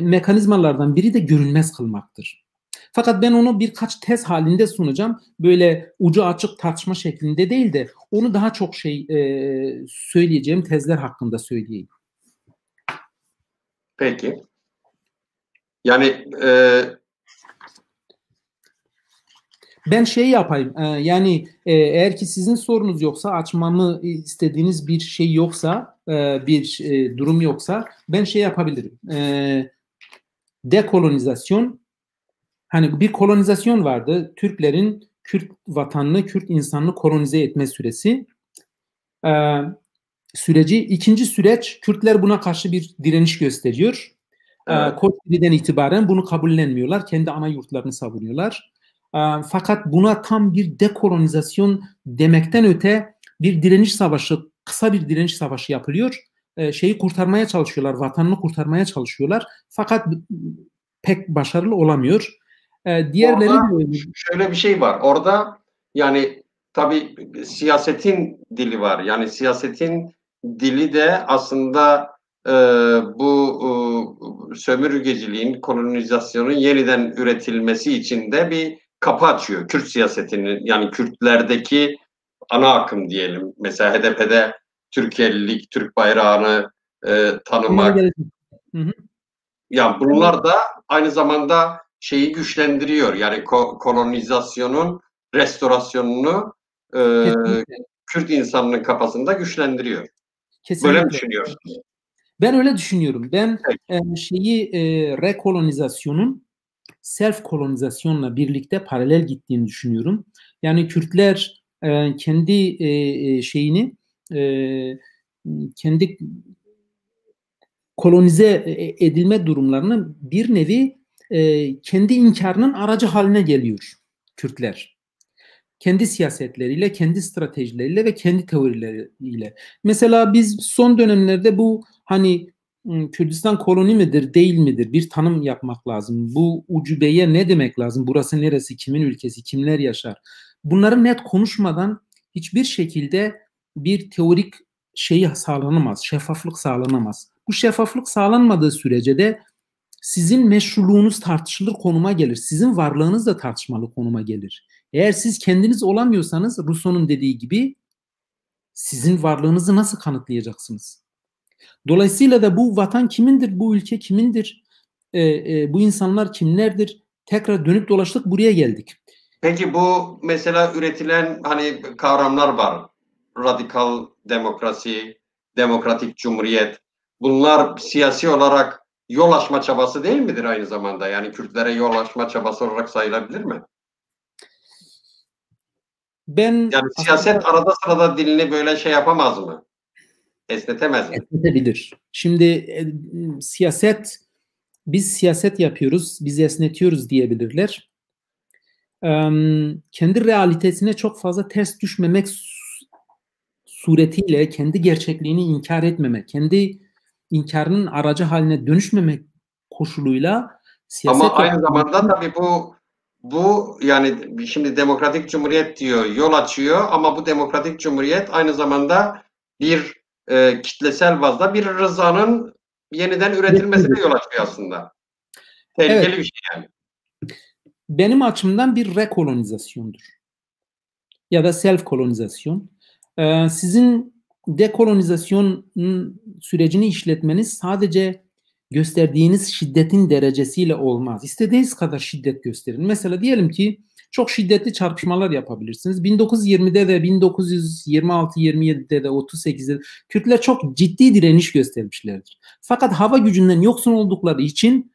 mekanizmalardan biri de görünmez kılmaktır. Fakat ben onu birkaç tez halinde sunacağım. Böyle ucu açık tartışma şeklinde değil de onu daha çok söyleyeceğim tezler hakkında söyleyeyim. Peki. Yani ben şey yapayım. Yani eğer ki sizin sorunuz yoksa, açmamı istediğiniz bir şey yoksa, bir durum yoksa ben şey yapabilirim. Dekolonizasyon, hani bir kolonizasyon vardı. Türklerin Kürt vatanını, Kürt insanını kolonize etme süreci. İkinci süreç, Kürtler buna karşı bir direniş gösteriyor. Evet. Koçgiri'den itibaren bunu kabullenmiyorlar. Kendi ana yurtlarını savunuyorlar. Fakat buna tam bir dekolonizasyon demekten öte bir direniş savaşı, kısa bir direniş savaşı yapılıyor. Şeyi kurtarmaya çalışıyorlar, vatanını kurtarmaya çalışıyorlar. Fakat pek başarılı olamıyor. Diğerleri de şöyle bir şey var. Orada yani tabii siyasetin dili var. Yani siyasetin dili de aslında bu sömürgeciliğin, kolonizasyonun yeniden üretilmesi için de bir kapı açıyor. Kürt siyasetinin, yani Kürtlerdeki ana akım diyelim. Mesela HDP'de Türkiye'lilik, Türk bayrağını tanımak. Yani bunlar da aynı zamanda şeyi güçlendiriyor. Yani kolonizasyonun restorasyonunu Kürt insanının kafasında güçlendiriyor. Kesinlikle. Böyle mi düşünüyorsunuz? Ben öyle düşünüyorum. Ben rekolonizasyonun self kolonizasyonla birlikte paralel gittiğini düşünüyorum. Yani Kürtler kendi kendi kolonize edilme durumlarını bir nevi kendi inkarının aracı haline geliyor Kürtler. Kendi siyasetleriyle, kendi stratejileriyle ve kendi teorileriyle. Mesela biz son dönemlerde bu hani Kürdistan koloni midir, değil midir? Bir tanım yapmak lazım. Bu ucubeye ne demek lazım? Burası neresi, kimin ülkesi, kimler yaşar? Bunları net konuşmadan hiçbir şekilde bir teorik sağlanamaz, şeffaflık sağlanamaz. Bu şeffaflık sağlanmadığı sürece de sizin meşruluğunuz tartışılır konuma gelir. Sizin varlığınız da tartışmalı konuma gelir. Eğer siz kendiniz olamıyorsanız Rousseau'nun dediği gibi sizin varlığınızı nasıl kanıtlayacaksınız? Dolayısıyla da bu vatan kimindir, bu ülke kimindir, bu insanlar kimlerdir? Tekrar dönüp dolaştık buraya geldik. Peki bu mesela üretilen hani kavramlar var. Radikal demokrasi, demokratik cumhuriyet. Bunlar siyasi olarak yol açma çabası değil midir aynı zamanda? Yani Kürtlere yol açma çabası olarak sayılabilir mi? Ben Yani siyaset arada sırada dilini böyle şey yapamaz mı? Esnetemez mi? esnetebilir. Şimdi biz siyaset yapıyoruz, biz esnetiyoruz diyebilirler. Kendi realitesine çok fazla ters düşmemek suretiyle kendi gerçekliğini inkar etmemek, kendi inkarının aracı haline dönüşmemek koşuluyla Ama siyaset aynı zamanda tabii bu yani şimdi demokratik cumhuriyet diyor, yol açıyor ama bu demokratik cumhuriyet aynı zamanda bir kitlesel bazda bir rızanın yeniden üretilmesine yol açıyor aslında. Tehlikeli evet, bir şey yani. benim açımdan bir rekolonizasyondur. Ya da self kolonizasyon. Sizin dekolonizasyon sürecini işletmeniz sadece gösterdiğiniz şiddetin derecesiyle olmaz. İstediğiniz kadar şiddet gösterin. Mesela diyelim ki çok şiddetli çarpışmalar yapabilirsiniz. 1920'de de 1926-27'de de 38'de de Kürtler çok ciddi direniş göstermişlerdir. Fakat hava gücünden yoksun oldukları için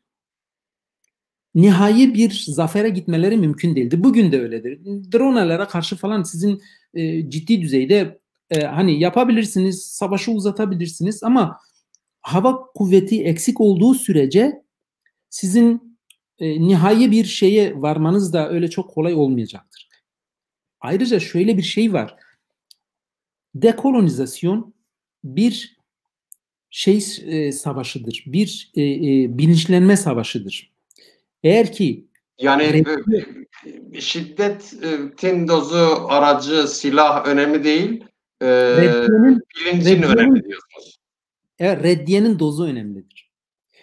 nihai bir zafere gitmeleri mümkün değildi. Bugün de öyledir. Dronelara karşı falan sizin ciddi düzeyde hani yapabilirsiniz, savaşı uzatabilirsiniz ama hava kuvveti eksik olduğu sürece sizin nihai bir şeye varmanız da öyle çok kolay olmayacaktır. Ayrıca şöyle bir şey var. Dekolonizasyon bir savaşıdır. Bir bilinçlenme savaşıdır. Eğer ki Yani şiddetin dozu, aracı, silah önemli değil. Bilincin önemli diyorsunuz. reddiyenin dozu önemlidir.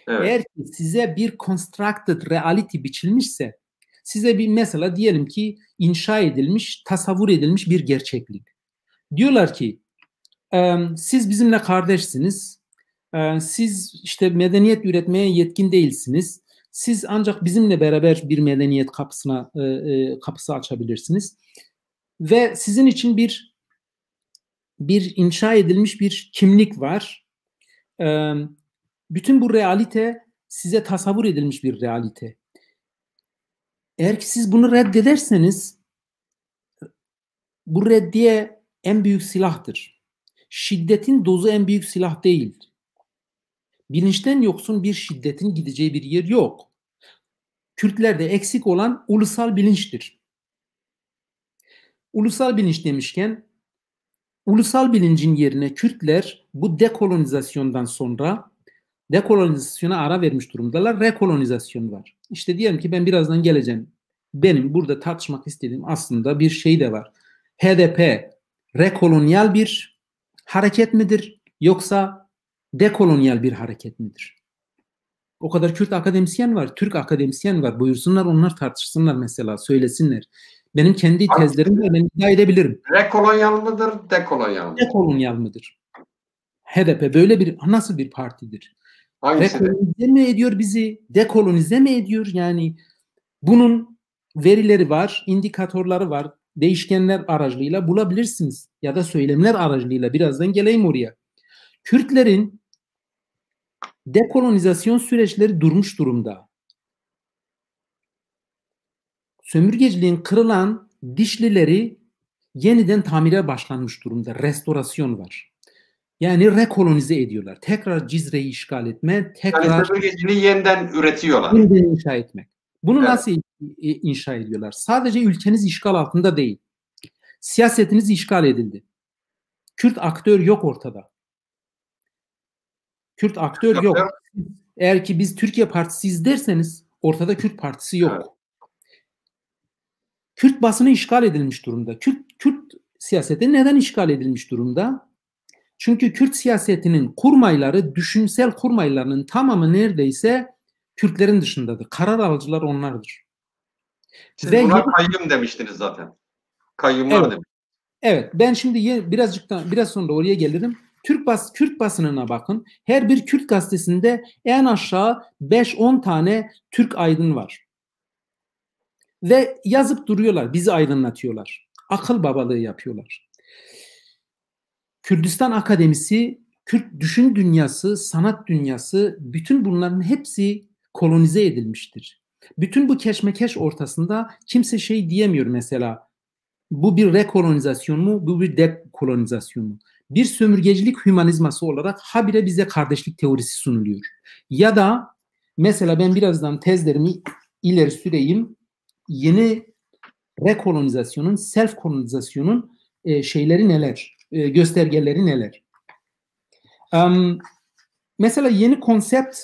Evet. Eğer ki size bir constructed reality biçilmişse, size bir mesela diyelim ki inşa edilmiş, tasavvur edilmiş bir gerçeklik. Diyorlar ki siz bizimle kardeşsiniz, siz işte medeniyet üretmeye yetkin değilsiniz, siz ancak bizimle beraber bir medeniyet kapısı açabilirsiniz ve sizin için bir inşa edilmiş bir kimlik var. Bütün bu realite size tasavvur edilmiş bir realite. Eğer ki siz bunu reddederseniz bu reddiye en büyük silahtır. Şiddetin dozu en büyük silah değil. Bilinçten yoksun bir şiddetin gideceği bir yer yok. Kürtlerde eksik olan ulusal bilinçtir. Ulusal bilinç demişken ulusal bilincin yerine Kürtler bu dekolonizasyondan sonra dekolonizasyona ara vermiş durumdalar. Rekolonizasyon var. İşte diyelim ki ben birazdan geleceğim. Benim burada tartışmak istediğim aslında bir şey de var. HDP rekolonyal bir hareket midir yoksa dekolonyal bir hareket midir? O kadar Kürt akademisyen var, Türk akademisyen var. Buyursunlar onlar tartışsınlar mesela, söylesinler. Benim kendi tezlerimle ben iddia edebilirim. Rekolonyal mıdır, dekolonyal mıdır? Dekolonyal mıdır? HDP böyle bir nasıl bir partidir? Hangisi de? Rekolonize mi ediyor bizi? Dekolonize mi ediyor? Yani bunun verileri var, indikatörleri var. Değişkenler aracılığıyla bulabilirsiniz. Ya da söylemler aracılığıyla. Birazdan geleyim oraya. Kürtlerin dekolonizasyon süreçleri durmuş durumda. Sömürgeciliğin kırılan dişlileri yeniden tamire başlanmış durumda. Restorasyon var. Yani rekolonize ediyorlar. Tekrar Cizre'yi işgal etme, tekrar Yani sömürgeciliği yeniden üretiyorlar. yeniden inşa etmek. Bunu Evet. nasıl inşa ediyorlar? Sadece ülkeniz işgal altında değil. Siyasetiniz işgal edildi. Kürt aktör yok ortada. Kürt aktör yok. Eğer ki biz Türkiye Partisiyiz derseniz ortada Kürt Partisi yok. Evet. Kürt basını işgal edilmiş durumda. Kürt siyaseti neden işgal edilmiş durumda? Çünkü Kürt siyasetinin kurmayları, düşünsel kurmaylarının tamamı neredeyse Kürtlerin dışındadır. Karar alıcılar onlardır. Siz Ve buna kayyum demiştiniz zaten. Kayyumlar evet, demiş. evet. Ben şimdi biraz sonra oraya gelirim. Kürt basınına bakın. Her bir Kürt gazetesinde en aşağı 5-10 tane Türk aydın var. Ve yazıp duruyorlar, bizi aydınlatıyorlar. Akıl babalığı yapıyorlar. Kürdistan Akademisi, Kürt düşün dünyası, sanat dünyası, bütün bunların hepsi kolonize edilmiştir. Bütün bu keşmekeş ortasında kimse şey diyemiyor mesela. Bu bir rekolonizasyon mu, bu bir dekolonizasyon mu? Bir sömürgecilik hümanizması olarak habire bize kardeşlik teorisi sunuluyor. Ya da mesela ben birazdan tezlerimi ileri süreyim. Yeni rekolonizasyonun, self kolonizasyonun şeyleri neler, göstergeleri neler? Mesela yeni konsept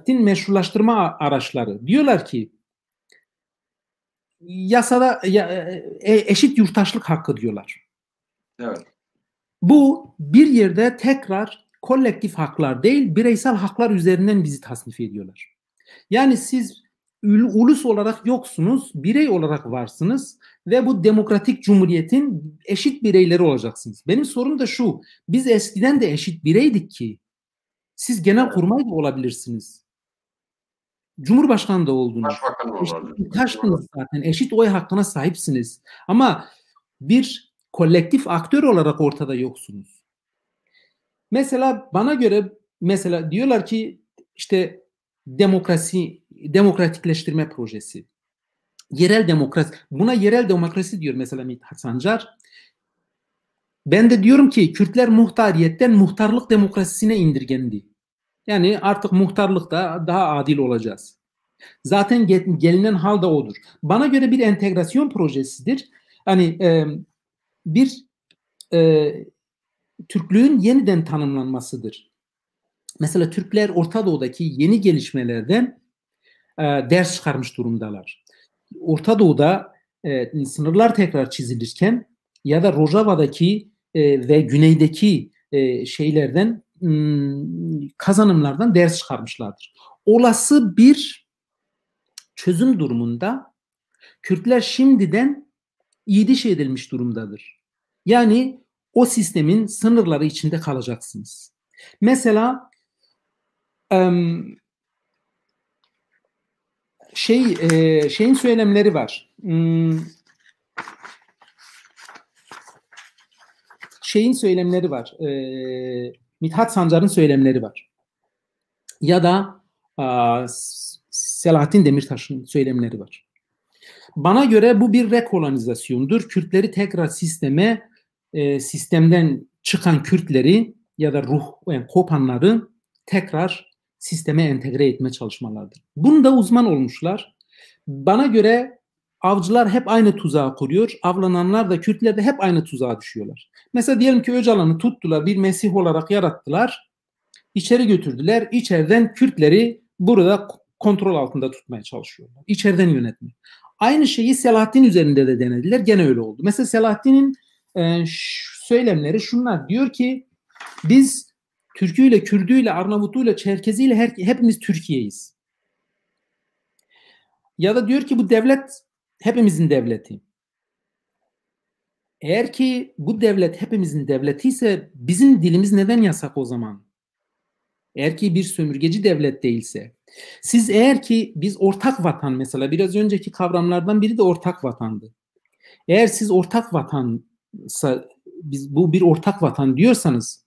din meşrulaştırma araçları. Diyorlar ki yasada eşit yurttaşlık hakkı diyorlar. Evet. Bu bir yerde tekrar kolektif haklar değil, bireysel haklar üzerinden bizi tasnif ediyorlar. Yani siz ulus olarak yoksunuz, birey olarak varsınız ve bu demokratik cumhuriyetin eşit bireyleri olacaksınız. Benim sorum da şu, biz eskiden de eşit bireydik ki, siz genelkurmay da olabilirsiniz. Cumhurbaşkanı da oldunuz. Başbakan Eşit olabilir. yurttaşsınız zaten, eşit oy hakkına sahipsiniz. Ama bir kolektif aktör olarak ortada yoksunuz. Mesela bana göre mesela diyorlar ki işte demokratikleştirme projesi. Yerel demokrasi. Buna yerel demokrasi diyor mesela Mithat Sancar. Ben de diyorum ki Kürtler muhtariyetten muhtarlık demokrasisine indirgendi. Yani artık muhtarlıkta daha adil olacağız. Zaten gelinen hal da odur. Bana göre bir entegrasyon projesidir. Hani bir e, Türklüğün yeniden tanımlanmasıdır. Mesela Türkler Orta Doğu'daki yeni gelişmelerden ders çıkarmış durumdalar. Orta Doğu'da sınırlar tekrar çizilirken ya da Rojava'daki ve güneydeki şeylerden kazanımlardan ders çıkarmışlardır. Olası bir çözüm durumunda Kürtler şimdiden iyiliş edilmiş durumdadır. Yani o sistemin sınırları içinde kalacaksınız. Mesela şeyin söylemleri var. Şeyin söylemleri var. Mithat Sancar'ın söylemleri var. Ya da Selahattin Demirtaş'ın söylemleri var. Bana göre bu bir rekolonizasyondur. Kürtleri tekrar sistemden çıkan Kürtleri ya da yani kopanları tekrar sisteme entegre etme çalışmalarıdır. Bunda uzman olmuşlar. Bana göre avcılar hep aynı tuzağı kuruyor. Avlananlar da Kürtler de hep aynı tuzağa düşüyorlar. Mesela diyelim ki Öcalan'ı tuttular, bir Mesih olarak yarattılar. İçeri götürdüler. İçeriden Kürtleri burada kontrol altında tutmaya çalışıyorlar. İçeriden yönetme. Aynı şeyi Selahattin üzerinde de denediler. Gene öyle oldu. Mesela Selahattin'in söylemleri şunlar. Diyor ki biz Türküyle, Kürdüyle, Arnavutuyla, Çerkeziyle hepimiz Türkiye'yiz. Ya da diyor ki bu devlet hepimizin devleti. Eğer ki bu devlet hepimizin devleti ise bizim dilimiz neden yasak o zaman? Eğer ki bir sömürgeci devlet değilse. Siz eğer ki biz ortak vatan mesela biraz önceki kavramlardan biri de ortak vatandı. Eğer siz ortak vatansa bu bir ortak vatan diyorsanız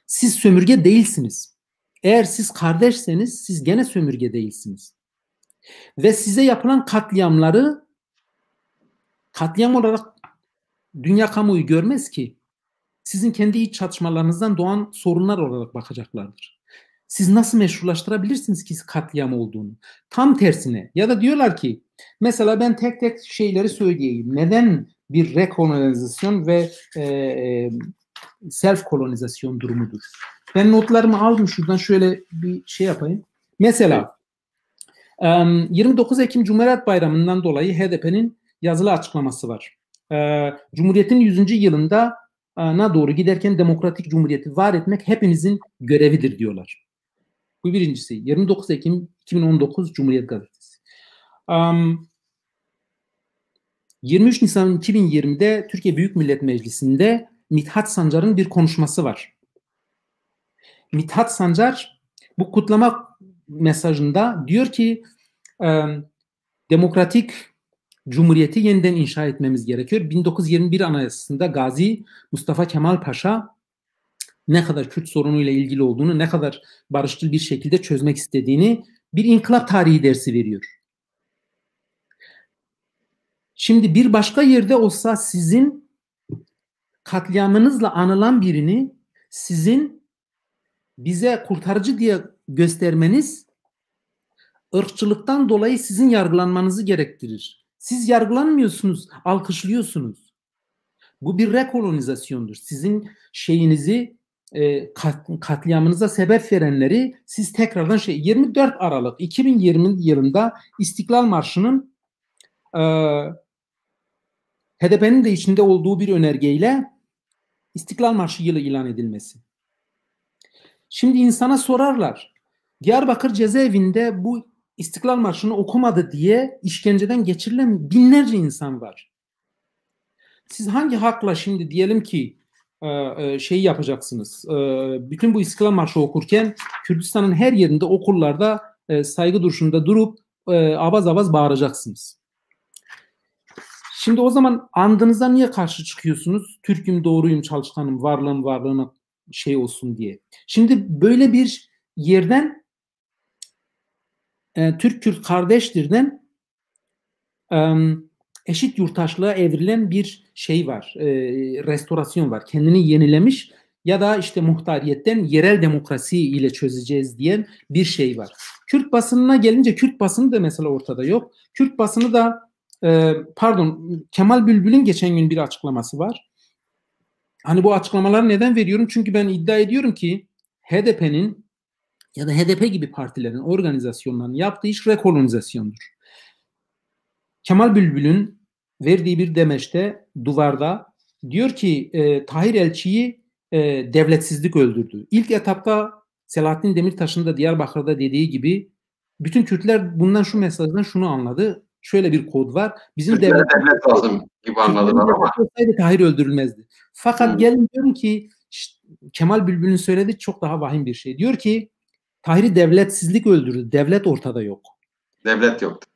siz sömürge değilsiniz. Eğer siz kardeşseniz siz gene sömürge değilsiniz. Ve size yapılan katliamları katliam olarak dünya kamuoyu görmez ki. Sizin kendi iç çatışmalarınızdan doğan sorunlar olarak bakacaklardır. Siz nasıl meşrulaştırabilirsiniz ki katliam olduğunu? Tam tersine ya da diyorlar ki mesela ben tek tek şeyleri söyleyeyim. Neden bir rekolonizasyon ve self kolonizasyon durumudur? Ben notlarımı aldım şuradan şöyle bir şey yapayım. Mesela 29 Ekim Cumhuriyet Bayramı'ndan dolayı HDP'nin yazılı açıklaması var. Cumhuriyet'in 100. yılında doğru giderken demokratik cumhuriyeti var etmek hepimizin görevidir diyorlar. Bu birincisi. 29 Ekim 2019 Cumhuriyet Gazetesi. 23 Nisan 2020'de Türkiye Büyük Millet Meclisi'nde Mithat Sancar'ın bir konuşması var. Mithat Sancar bu kutlama mesajında diyor ki demokratik cumhuriyeti yeniden inşa etmemiz gerekiyor. 1921 Anayasası'nda Gazi Mustafa Kemal Paşa ne kadar Kürt sorunuyla ilgili olduğunu, ne kadar barışçıl bir şekilde çözmek istediğini bir inkılap tarihi dersi veriyor. Şimdi bir başka yerde olsa sizin katliamınızla anılan birini sizin bize kurtarıcı diye göstermeniz ırkçılıktan dolayı sizin yargılanmanızı gerektirir. Siz yargılanmıyorsunuz, alkışlıyorsunuz. Bu bir rekolonizasyondur. Sizin şeyinizi katliamınıza sebep verenleri siz tekrardan 24 Aralık 2020 yılında İstiklal Marşı'nın HDP'nin de içinde olduğu bir önergeyle İstiklal Marşı yılı ilan edilmesi. Şimdi insana sorarlar. Diyarbakır cezaevinde bu İstiklal Marşı'nı okumadı diye işkenceden geçirilen binlerce insan var. Siz hangi hakla şimdi diyelim ki şeyi yapacaksınız? Bütün bu İstiklal Marşı okurken Kürdistan'ın her yerinde okullarda saygı duruşunda durup avaz avaz bağıracaksınız. Şimdi o zaman andınıza niye karşı çıkıyorsunuz? Türk'üm, doğruyum, çalışkanım, varlığım varlığına şey olsun diye. Şimdi böyle bir yerden Türk-Kürt kardeştirden eşit yurttaşlığa evrilen bir şey var. Restorasyon var. Kendini yenilemiş ya da işte muhtariyetten yerel demokrasi ile çözeceğiz diyen bir şey var. Kürt basınına gelince Kürt basını da mesela ortada yok. Kürt basını da Kemal Bülbül'ün geçen gün bir açıklaması var. Hani bu açıklamaları neden veriyorum? Çünkü ben iddia ediyorum ki HDP'nin ya da HDP gibi partilerin, organizasyonların yaptığı iş rekolonizasyondur. Kemal Bülbül'ün verdiği bir demeçte duvarda diyor ki Tahir Elçi'yi devletsizlik öldürdü. İlk etapta Selahattin Demirtaş'ın da Diyarbakır'da dediği gibi bütün Kürtler bundan şu mesajdan şunu anladı. Şöyle bir kod var. Bizim devlet lazım gibi anladılar ama. Olsaydı Tahir öldürülmezdi. Fakat gelin diyorum ki Kemal Bülbül'ün söylediği çok daha vahim bir şey. Diyor ki Tahir'i devletsizlik öldürdü. Devlet ortada yok. Devlet yoktu.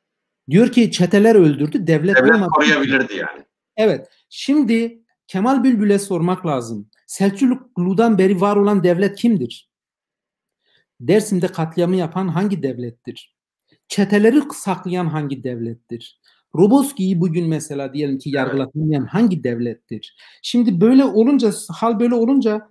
Diyor ki çeteler öldürdü. Devlet olmadı. Koruyabilirdi yani. Evet. Şimdi Kemal Bülbül'e sormak lazım. Selçuklu'dan beri var olan devlet kimdir? Dersim'de katliamı yapan hangi devlettir? Çeteleri saklayan hangi devlettir? Roboski'yi bugün mesela diyelim ki yargılatan hangi devlettir? Şimdi böyle olunca, hal böyle olunca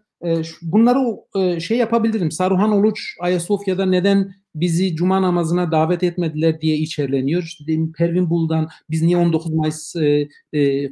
bunları şey yapabilirim. Saruhan Uluç Ayasofya'da neden bizi Cuma namazına davet etmediler diye içerleniyor. İşte Pervin Buldan biz niye 19 Mayıs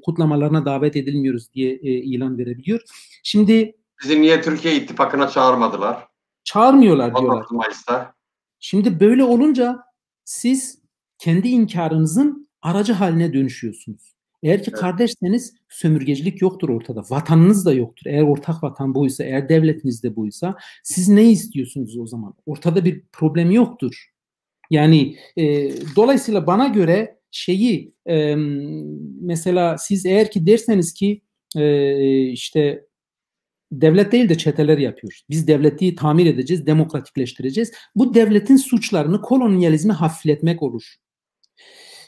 kutlamalarına davet edilmiyoruz diye ilan verebiliyor. Şimdi bizi niye Türkiye İttifakı'na çağırmadılar? Çağırmıyorlar diyorlar. 19 Mayıs'ta. Şimdi böyle olunca siz kendi inkarınızın aracı haline dönüşüyorsunuz. Eğer ki kardeşseniz sömürgecilik yoktur ortada. Vatanınız da yoktur. Eğer ortak vatan buysa, eğer devletiniz de buysa siz ne istiyorsunuz o zaman? Ortada bir problem yoktur. Yani dolayısıyla bana göre mesela siz eğer ki derseniz ki işte devlet değil de çeteler yapıyoruz. Biz devleti tamir edeceğiz, demokratikleştireceğiz. Bu devletin suçlarını kolonyalizmi hafifletmek olur.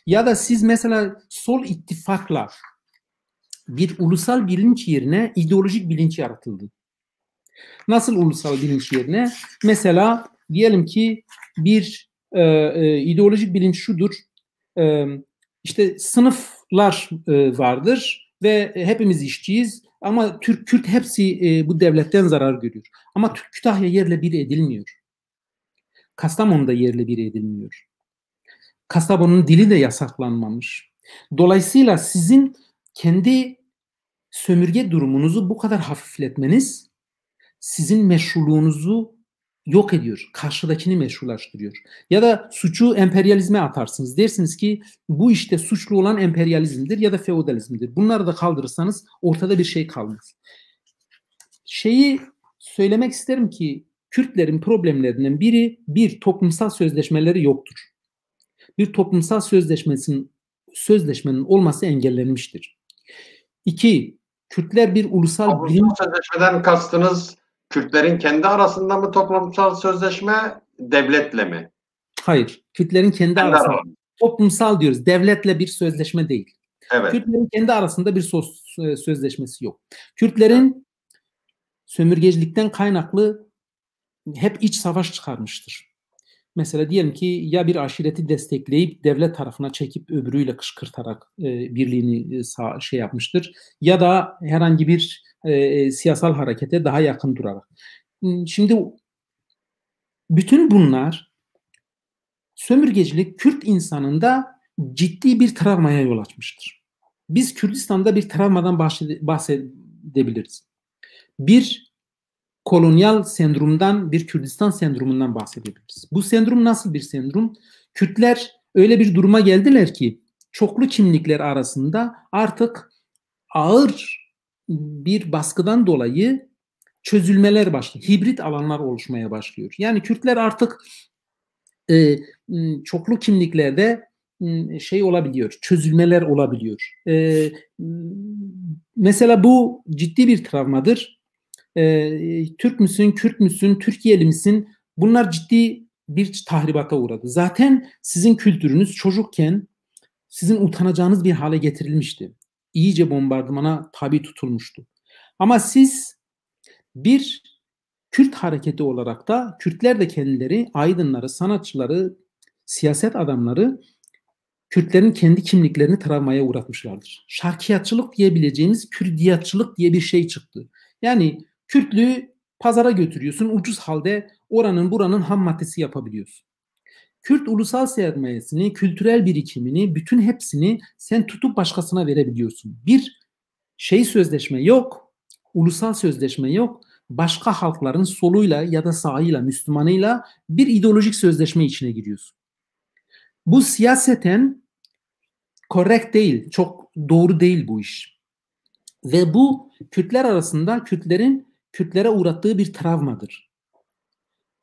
Ya da siz mesela sol ittifakla bir ulusal bilinç yerine ideolojik bilinç yaratıldı. Nasıl ulusal bilinç yerine? Mesela diyelim ki bir ideolojik bilinç şudur. İşte sınıflar vardır ve hepimiz işçiyiz. Ama Türk-Kürt hepsi bu devletten zarar görüyor. Ama Kütahya yerle bir edilmiyor. Kastamonu'da yerle bir edilmiyor. Kastamonu'nun dili de yasaklanmamış. Dolayısıyla sizin kendi sömürge durumunuzu bu kadar hafifletmeniz sizin meşruluğunuzu yok ediyor. Karşıdakini meşrulaştırıyor. Ya da suçu emperyalizme atarsınız. Dersiniz ki bu işte suçlu olan emperyalizmdir ya da feodalizmdir. Bunları da kaldırırsanız ortada bir şey kalmaz. Şeyi söylemek isterim ki Kürtlerin problemlerinden biri toplumsal sözleşmeleri yoktur. Bir toplumsal sözleşmesinin sözleşmenin olması engellenmiştir. 2. Kürtler bir ulusal toplumsal sözleşmeden kastınız Kürtlerin kendi arasında mı toplumsal sözleşme, devletle mi? Hayır. Kürtlerin kendi arasında. Toplumsal diyoruz. Devletle bir sözleşme değil. Evet. Kürtlerin kendi arasında bir sözleşmesi yok. Kürtlerin sömürgecilikten kaynaklı hep iç savaş çıkarmıştır. Mesela diyelim ki ya bir aşireti destekleyip devlet tarafına çekip öbürüyle kışkırtarak birliğini şey yapmıştır. Ya da herhangi bir siyasal harekete daha yakın durarak. Şimdi bütün bunlar sömürgecilik Kürt insanında ciddi bir travmaya yol açmıştır. Biz Kürdistan'da bir travmadan bahsedebiliriz. Bir kolonyal sendromdan, bir Kürdistan sendromundan bahsedebiliriz. Bu sendrom nasıl bir sendrom? Kürtler öyle bir duruma geldiler ki çoklu kimlikler arasında artık ağır bir baskıdan dolayı çözülmeler başlıyor. Hibrit alanlar oluşmaya başlıyor. Yani Kürtler artık çoklu kimliklerde şey olabiliyor, çözülmeler olabiliyor. Mesela bu ciddi bir travmadır. Türk müsün, Kürt müsün, Türkiye'li misin? Bunlar ciddi bir tahribata uğradı. Zaten sizin kültürünüz çocukken sizin utanacağınız bir hale getirilmişti. İyice bombardımana tabi tutulmuştu. Ama siz bir Kürt hareketi olarak da Kürtler de kendileri, aydınları, sanatçıları, siyaset adamları Kürtlerin kendi kimliklerini travmaya uğratmışlardır. Şarkiyatçılık diyebileceğimiz Kürdiyatçılık diye bir şey çıktı. Yani Kürtlüğü pazara götürüyorsun, ucuz halde oranın buranın ham maddesi yapabiliyorsun. Kürt ulusal sermayesini, kültürel birikimini, bütün hepsini sen tutup başkasına verebiliyorsun. Bir sözleşme yok, ulusal sözleşme yok. Başka halkların soluyla ya da sağıyla, Müslümanıyla bir ideolojik sözleşme içine giriyorsun. Bu siyaseten korrekt değil, çok doğru değil bu iş. Ve bu Kürtler arasında Kürtlere uğrattığı bir travmadır.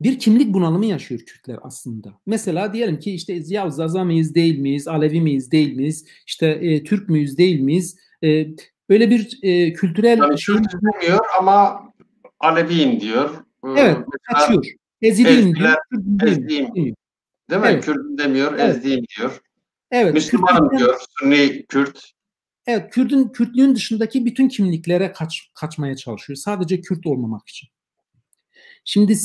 Bir kimlik bunalımı yaşıyor Kürtler aslında. Mesela diyelim ki işte ya Zaza mıyız değil miyiz, Alevi miyiz değil miyiz, işte Türk müyüz değil miyiz? Öyle bir kültürel yani şey demiyor ama Aleviyim diyor. Evet, kaçıyor. Eziliyim diyor. Ezdiğim. Değil mi? Evet. Kürdüm demiyor, Evet. ezdiğim diyor. Evet. Müslümanım diyor, Sünni Kürt. Evet, Kürtlüğün dışındaki bütün kimliklere kaçmaya çalışıyor. Sadece Kürt olmamak için. Şimdi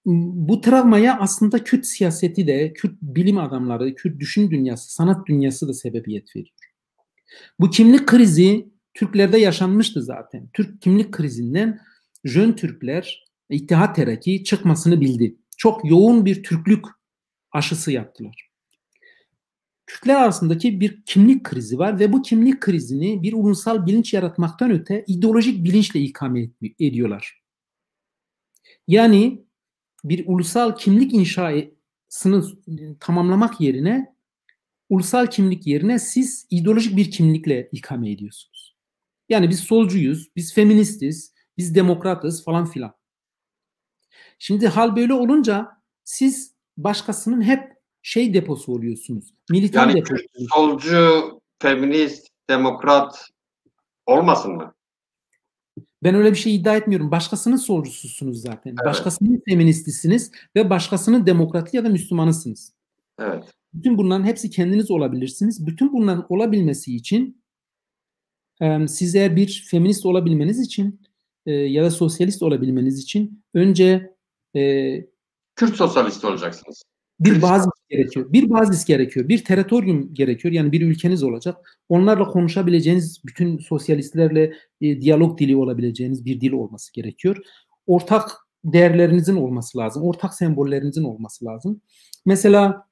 bu travmaya aslında Kürt siyaseti de, Kürt bilim adamları, Kürt düşün dünyası, sanat dünyası da sebebiyet veriyor. Bu kimlik krizi Türklerde yaşanmıştı zaten. Türk kimlik krizinden Jön Türkler, İttihat Terakki çıkmasını bildi. Çok yoğun bir Türklük aşısı yaptılar. Kürtler arasındaki bir kimlik krizi var ve bu kimlik krizini bir ulusal bilinç yaratmaktan öte ideolojik bilinçle ikame ediyorlar. Yani bir ulusal kimlik inşasını tamamlamak yerine ulusal kimlik yerine siz ideolojik bir kimlikle ikame ediyorsunuz. Yani biz solcuyuz, biz feministiz, biz demokratız falan filan. Şimdi hal böyle olunca siz başkasının hep deposu oluyorsunuz. Militan yani deposu. solcu, feminist, demokrat olmasın mı? Ben öyle bir şey iddia etmiyorum. Başkasının solcususunuz zaten. Evet. Başkasının feministisiniz ve başkasının demokratı ya da Müslümanısınız. Evet. Bütün bunların hepsi kendiniz olabilirsiniz. Bütün bunların olabilmesi için siz eğer bir feminist olabilmeniz için ya da sosyalist olabilmeniz için önce Kürt sosyalist olacaksınız. Bir bazis gerekiyor. Bir bazis gerekiyor. Bir teritorium gerekiyor. Yani bir ülkeniz olacak. Onlarla konuşabileceğiniz, bütün sosyalistlerle diyalog dili olabileceğiniz bir dil olması gerekiyor. Ortak değerlerinizin olması lazım. Ortak sembollerinizin olması lazım. Mesela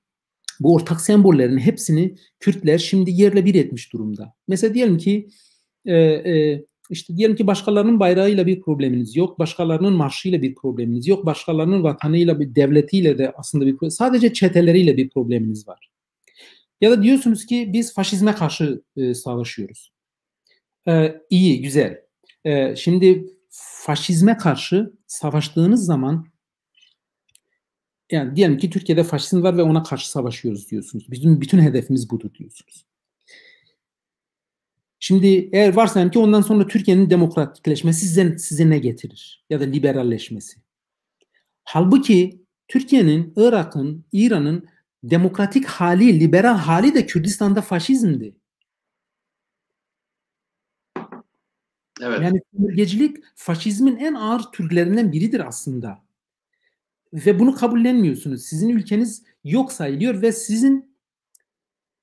bu ortak sembollerin hepsini Kürtler şimdi yerle bir etmiş durumda. Mesela diyelim ki işte diyelim ki başkalarının bayrağıyla bir probleminiz yok, başkalarının marşıyla bir probleminiz yok, başkalarının vatanıyla, bir devletiyle de aslında bir problem, sadece çeteleriyle bir probleminiz var. Ya da diyorsunuz ki biz faşizme karşı savaşıyoruz. İyi, güzel. Şimdi faşizme karşı savaştığınız zaman, yani diyelim ki Türkiye'de faşizm var ve ona karşı savaşıyoruz diyorsunuz. Bizim bütün hedefimiz budur diyorsunuz. Şimdi eğer varsayalım ki ondan sonra Türkiye'nin demokratikleşmesi size ne getirir? Ya da liberalleşmesi. Halbuki Türkiye'nin, Irak'ın, İran'ın demokratik hali, liberal hali de Kürdistan'da faşizmdi. Evet. Yani sömürgecilik faşizmin en ağır türlerinden biridir aslında. Ve bunu kabullenmiyorsunuz. Sizin ülkeniz yok sayılıyor ve sizin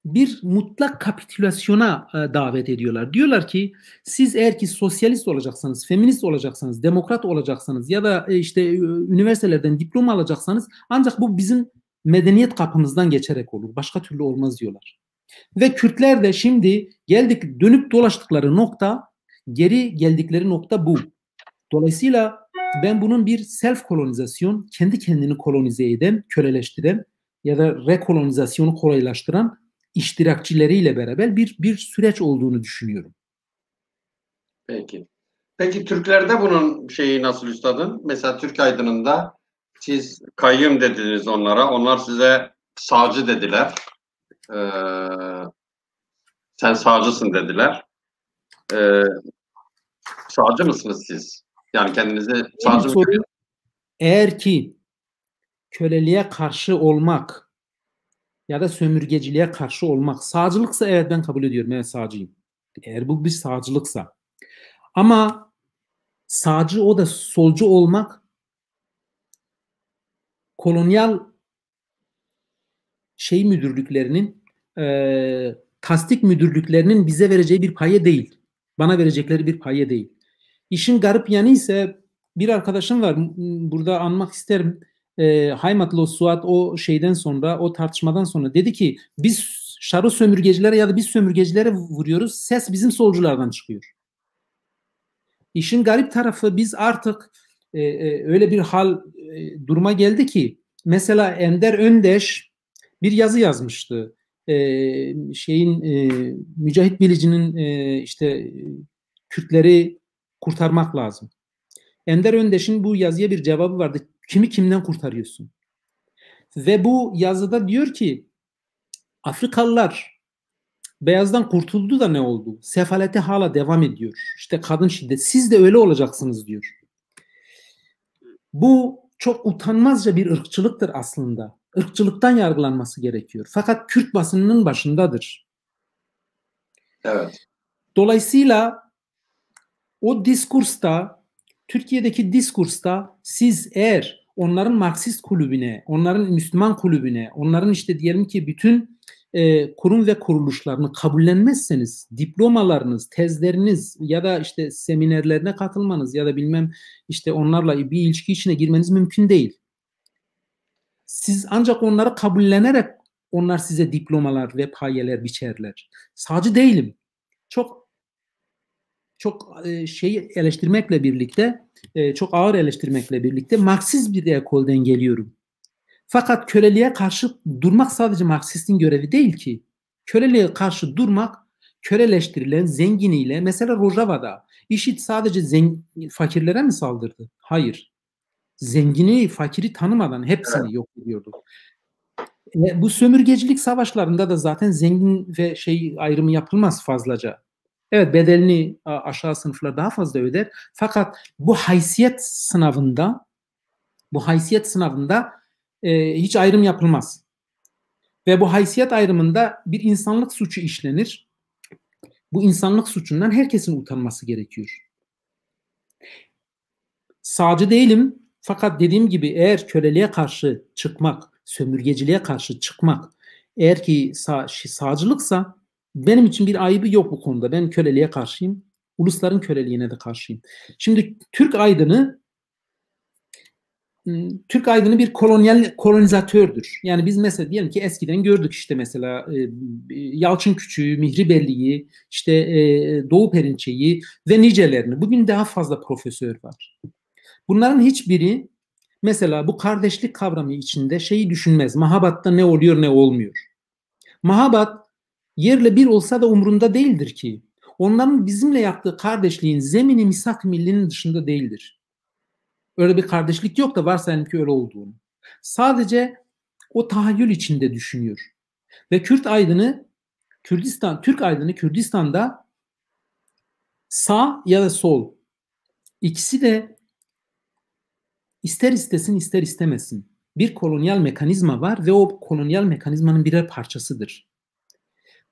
bir mutlak kapitülasyona davet ediyorlar. Diyorlar ki siz eğer ki sosyalist olacaksanız, feminist olacaksanız, demokrat olacaksanız ya da işte üniversitelerden diploma alacaksanız ancak bu bizim medeniyet kapımızdan geçerek olur. Başka türlü olmaz diyorlar. Ve Kürtler de şimdi dönüp dolaştıkları nokta, geri geldikleri nokta bu. Dolayısıyla ben bunun bir self kolonizasyon, kendi kendini kolonize eden, köleleştiren ya da rekolonizasyonu kolaylaştıran iştirakçileriyle beraber bir süreç olduğunu düşünüyorum. Peki. Peki Türklerde bunun şeyi nasıl üstadın? Mesela Türk Aydını'nda siz kayyum dediniz onlara. Onlar size sağcı dediler. Sen sağcısın dediler. Ee, Sağcı mısınız siz? Yani kendinizi sağcı mı görüyorsunuz? Eğer ki köleliğe karşı olmak ya da sömürgeciliğe karşı olmak sağcılıksa evet ben kabul ediyorum. Evet sağcıyım. Eğer bu bir sağcılıksa. Ama sağcı o da solcu olmak kolonyal müdürlüklerinin tasdik müdürlüklerinin bize vereceği bir paye değil. Bana verecekleri bir paye değil. İşin garip yanı ise bir arkadaşım var. Burada anmak isterim. Haymatlı Suat o şeyden sonra, o tartışmadan sonra dedi ki biz şarı sömürgecilere ya da biz sömürgecilere vuruyoruz. Ses bizim solculardan çıkıyor. İşin garip tarafı biz artık öyle bir duruma geldi ki mesela Ender Öndeş bir yazı yazmıştı. Mücahit Bilici'nin işte Kürtleri kurtarmak lazım. Ender Öndeş'in bu yazıya bir cevabı vardı. Kimi kimden kurtarıyorsun? Ve bu yazıda diyor ki Afrikalılar beyazdan kurtuldu da ne oldu? Sefaleti hala devam ediyor. İşte kadın şiddet. Siz de öyle olacaksınız diyor. Bu çok utanmazca bir ırkçılıktır aslında. Irkçılıktan yargılanması gerekiyor. Fakat Kürt basınının başındadır. Evet. Dolayısıyla o diskursta, Türkiye'deki diskursta siz eğer onların Marksist kulübüne, onların Müslüman kulübüne, onların işte diyelim ki bütün kurum ve kuruluşlarını kabullenmezseniz, diplomalarınız, tezleriniz ya da işte seminerlerine katılmanız ya da bilmem işte onlarla bir ilişki içine girmeniz mümkün değil. Siz ancak onları kabullenerek onlar size diplomalar ve payeler biçerler. Sağcı değilim. Çok eleştirmekle birlikte, çok ağır eleştirmekle birlikte Marksist bir ekolden geliyorum. Fakat köleliğe karşı durmak sadece Marksistin görevi değil ki. Köleliğe karşı durmak, köleleştirilen zenginiyle, mesela Rojava'da IŞİD sadece fakirlere mi saldırdı? Hayır. Zengini, fakiri tanımadan hepsini Evet. yok ediyordu. Bu sömürgecilik savaşlarında da zaten zengin ve ayrımı yapılmaz fazlaca. Evet bedelini aşağı sınıflar daha fazla öder. Fakat bu haysiyet sınavında hiç ayrım yapılmaz. Ve bu haysiyet ayrımında bir insanlık suçu işlenir. Bu insanlık suçundan herkesin utanması gerekiyor. Sağcı değilim fakat dediğim gibi eğer köleliğe karşı çıkmak, sömürgeciliğe karşı çıkmak eğer ki sağcılıksa benim için bir ayıbı yok bu konuda. Ben köleliğe karşıyım. Ulusların köleliğine de karşıyım. Şimdi Türk aydını bir kolonizatördür. Yani biz mesela diyelim ki eskiden gördük işte mesela Yalçın Küçük'ü, Mihri Belli'yi, işte Doğu Perinçe'yi ve nicelerini. Bugün daha fazla profesör var. Bunların hiçbiri mesela bu kardeşlik kavramı içinde düşünmez. Mahabat'ta ne oluyor ne olmuyor. Mahabat yerle bir olsa da umrunda değildir ki. Onların bizimle yaptığı kardeşliğin zemini misak-ı millinin dışında değildir. Öyle bir kardeşlik yok da varsayalım ki öyle olduğunu. Sadece o tahayyül içinde düşünüyor. Ve Türk aydını Kürdistan'da Sağ ya da sol. İkisi de ister istesin ister istemesin bir kolonyal mekanizma var ve o kolonyal mekanizmanın birer parçasıdır.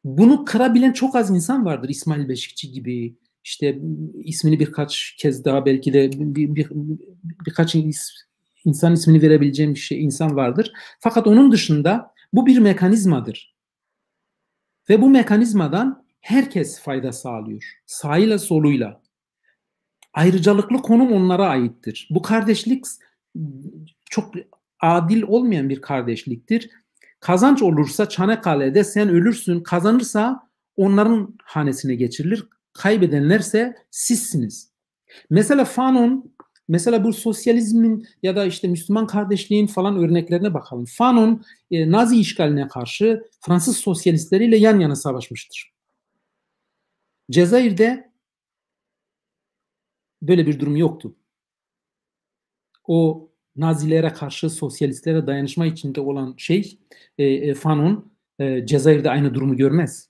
Bunu kırabilen çok az insan vardır. İsmail Beşikçi gibi, işte ismini birkaç kez daha belki de birkaç insan ismini verebileceğim bir şey insan vardır. Fakat onun dışında bu bir mekanizmadır. Ve bu mekanizmadan herkes fayda sağlıyor. Sağıyla soluyla. Ayrıcalıklı konum onlara aittir. Bu kardeşlik çok adil olmayan bir kardeşliktir. Kazanç olursa Çanakkale'de sen ölürsün, kazanırsa onların hanesine geçirilir. Kaybedenlerse sizsiniz. Mesela Fanon, mesela bu sosyalizmin ya da işte Müslüman kardeşliğin falan örneklerine bakalım. Fanon Nazi işgaline karşı Fransız sosyalistleriyle yan yana savaşmıştır. Cezayir'de böyle bir durum yoktu. O Nazilere karşı sosyalistlere dayanışma içinde olan Fanon Cezayir'de aynı durumu görmez.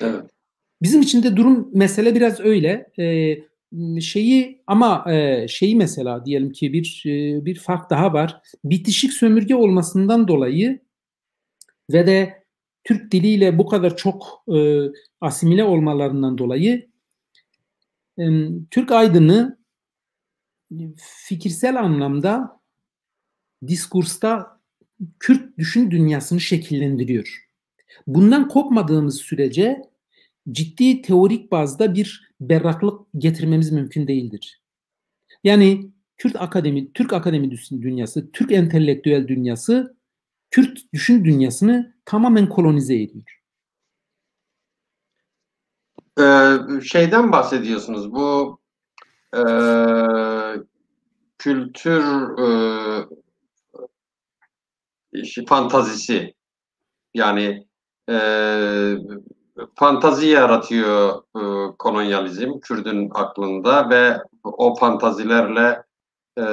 Evet. Bizim için de durum mesele biraz öyle. Şeyi mesela diyelim ki bir fark daha var. Bitişik sömürge olmasından dolayı ve de Türk diliyle bu kadar çok asimile olmalarından dolayı Türk aydını fikirsel anlamda diskursta Kürt düşün dünyasını şekillendiriyor. Bundan kopmadığımız sürece ciddi teorik bazda bir berraklık getirmemiz mümkün değildir. Yani Türk akademi dünyası, Türk entelektüel dünyası, Kürt düşün dünyasını tamamen kolonize ediyor. Şeyden bahsediyorsunuz, bu e, kültür fantazisi, yani e, fantazi yaratıyor kolonyalizm Kürt'ün aklında ve o fantazilerle e,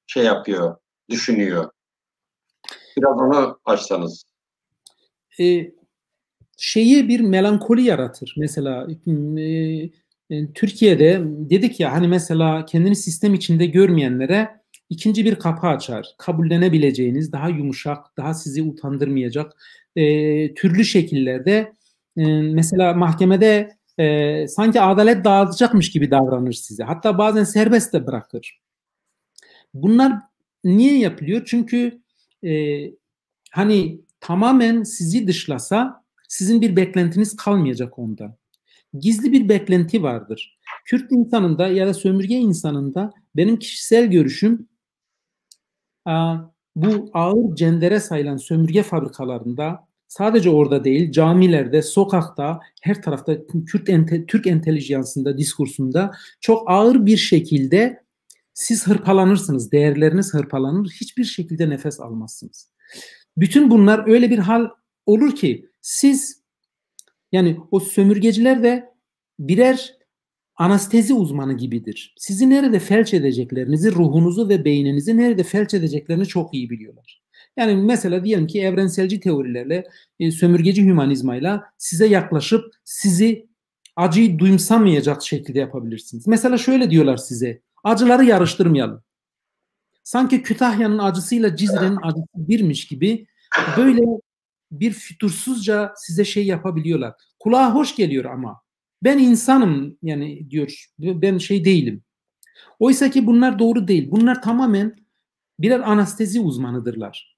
şey yapıyor, düşünüyor. Biraz onu açsanız. Şeyi bir melankoli yaratır. Mesela Türkiye'de dedik ya, hani mesela kendini sistem içinde görmeyenlere ikinci bir kapı açar. Kabullenebileceğiniz, daha yumuşak, daha sizi utandırmayacak türlü şekillerde mesela mahkemede sanki adalet dağıtacakmış gibi davranır size. Hatta bazen serbest de bırakır. Bunlar niye yapılıyor? Çünkü hani tamamen sizi dışlasa sizin bir beklentiniz kalmayacak ondan. Gizli bir beklenti vardır. Kürt insanında ya da sömürge insanında benim kişisel görüşüm, bu ağır cendere sayılan sömürge fabrikalarında, sadece orada değil, camilerde, sokakta, her tarafta Türk entelijansında, diskursunda çok ağır bir şekilde siz hırpalanırsınız, değerleriniz hırpalanır, hiçbir şekilde nefes almazsınız. Bütün bunlar öyle bir hal olur ki siz, yani o sömürgeciler de birer anestezi uzmanı gibidir. Sizi nerede felç edeceklerinizi, ruhunuzu ve beyninizi nerede felç edeceklerini çok iyi biliyorlar. Yani mesela diyelim ki evrenselci teorilerle, sömürgeci hümanizmayla size yaklaşıp sizi acıyı duyumsamayacak şekilde yapabilirsiniz. Mesela şöyle diyorlar size: acıları yarıştırmayalım. Sanki Kütahya'nın acısıyla Cizre'nin acısı birmiş gibi böyle bir fütursuzca size şey yapabiliyorlar. Kulağa hoş geliyor ama ben insanım yani diyor, ben şey değilim. Oysa ki bunlar doğru değil. Bunlar tamamen birer anestezi uzmanıdırlar.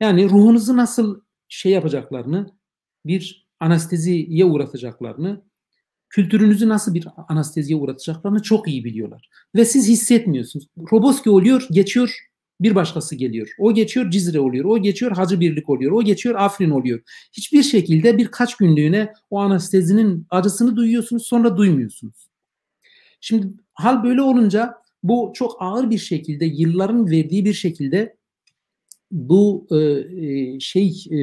Yani ruhunuzu nasıl şey yapacaklarını, bir anesteziye uğratacaklarını, kültürünüzü nasıl bir anesteziye uğratacaklarını çok iyi biliyorlar. Ve siz hissetmiyorsunuz. Roboski oluyor, geçiyor, bir başkası geliyor. O geçiyor, Cizre oluyor. O geçiyor, Hacı Birlik oluyor. O geçiyor, Afrin oluyor. Hiçbir şekilde birkaç günlüğüne o anestezinin acısını duyuyorsunuz, sonra duymuyorsunuz. Şimdi hal böyle olunca bu çok ağır bir şekilde, yılların verdiği bir şekilde bu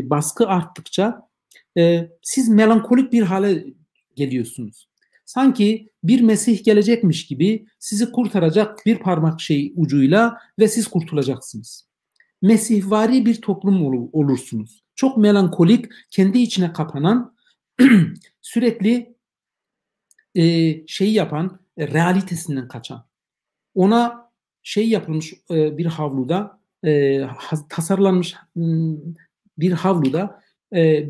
baskı arttıkça siz melankolik bir hale geliyorsunuz. Sanki bir Mesih gelecekmiş gibi sizi kurtaracak bir parmak ucuyla ve siz kurtulacaksınız. Mesihvari bir toplum olursunuz. Çok melankolik, kendi içine kapanan, sürekli şeyi yapan, realitesinden kaçan. Ona şey yapılmış bir havluda, tasarlanmış bir havluda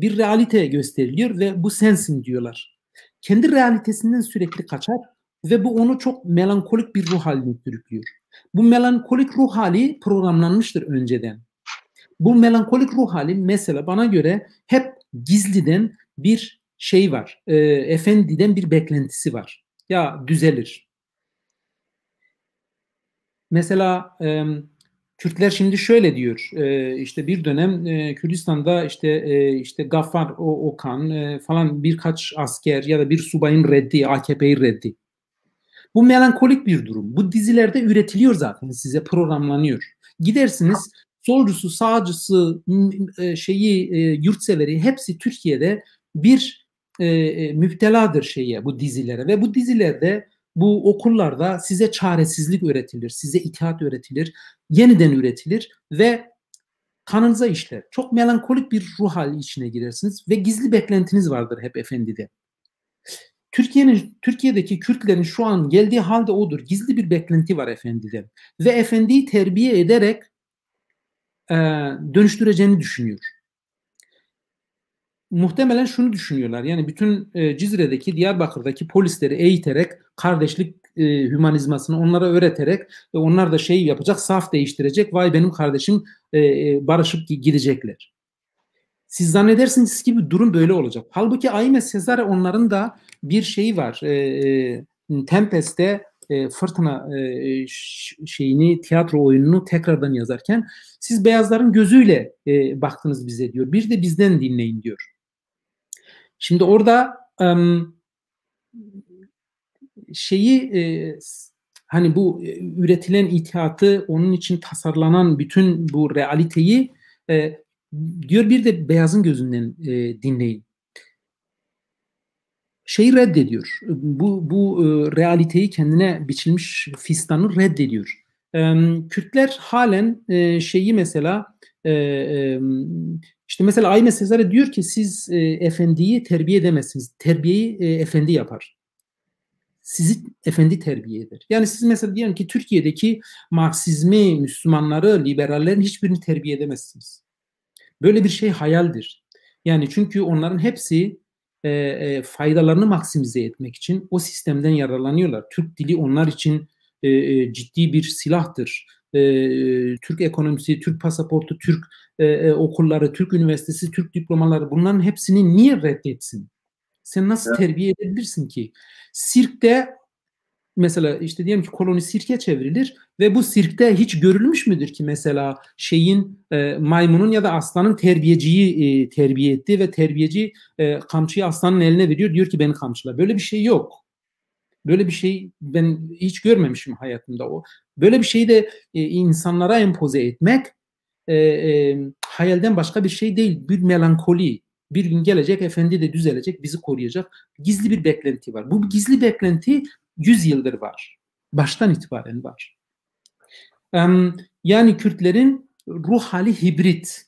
bir realite gösteriliyor ve bu sensin diyorlar. Kendi realitesinden sürekli kaçar ve bu onu çok melankolik bir ruh haline sürüklüyor. Bu melankolik ruh hali programlanmıştır önceden. Bu melankolik ruh hali mesela bana göre hep gizliden bir şey var. Efendiden bir beklentisi var. Ya düzelir. Mesela Kürtler şimdi şöyle diyor. İşte bir dönem Kürdistan'da işte Gaffar Okan falan birkaç asker ya da bir subayın reddi, AKP'yi reddi. Bu melankolik bir durum. Bu dizilerde üretiliyor zaten, size programlanıyor. Gidersiniz, solcusu, sağcısı, yurtseveri hepsi Türkiye'de bir müpteladır bu dizilere ve bu dizilerde, bu okullarda size çaresizlik öğretilir, size itaat öğretilir, yeniden üretilir ve kanınıza işler. Çok melankolik bir ruh hali içine girersiniz ve gizli beklentiniz vardır hep efendide. Türkiye'deki Kürtlerin şu an geldiği halde odur. Gizli bir beklenti var efendiden. Ve efendiyi terbiye ederek dönüştüreceğini düşünüyor. Muhtemelen şunu düşünüyorlar. Yani bütün Cizre'deki, Diyarbakır'daki polisleri eğiterek, kardeşlik hümanizmasını onlara öğreterek ve onlar da şey yapacak, saf değiştirecek. Vay benim kardeşim, barışıp gidecekler. Siz zannedersiniz ki bu durum böyle olacak. Halbuki Aime Sezare onların da bir şeyi var. Tempest'te Fırtına tiyatro oyununu tekrardan yazarken siz beyazların gözüyle baktınız bize diyor. Bir de bizden dinleyin diyor. Şimdi orada hani bu üretilen itaatı, onun için tasarlanan bütün bu realiteyi diyor bir de beyazın gözünden dinleyin. Şeyi reddediyor. Bu realiteyi, kendine biçilmiş fistanı reddediyor. Kürtler halen mesela işte mesela Aime Sezare diyor ki siz efendiyi terbiye edemezsiniz. Terbiyeyi efendi yapar. Sizi efendi terbiye eder. Yani siz mesela diyelim ki Türkiye'deki Marksizmi, Müslümanları, liberallerin hiçbirini terbiye edemezsiniz. Böyle bir şey hayaldir. Yani çünkü onların hepsi faydalarını maksimize etmek için o sistemden yararlanıyorlar. Türk dili onlar için ciddi bir silahtır. Türk ekonomisi, Türk pasaportu, Türk okulları, Türk üniversitesi, Türk diplomaları, bunların hepsini niye reddetsin? Sen nasıl terbiye edebilirsin ki? Sirkte mesela işte diyelim ki koloni sirke çevrilir ve bu sirkte hiç görülmüş müdür ki mesela maymunun ya da aslanın terbiyeciyi terbiye etti ve terbiyeci kamçıyı aslanın eline veriyor, diyor ki beni kamçıla. Böyle bir şey yok. Böyle bir şey ben hiç görmemişim hayatımda. Böyle bir şeyi de insanlara empoze etmek hayalden başka bir şey değil. Bir melankoli. Bir gün gelecek, efendi de düzelecek, bizi koruyacak. Gizli bir beklenti var. Bu gizli beklenti 100 yıldır var. Baştan itibaren var. Yani Kürtlerin ruh hali hibrit.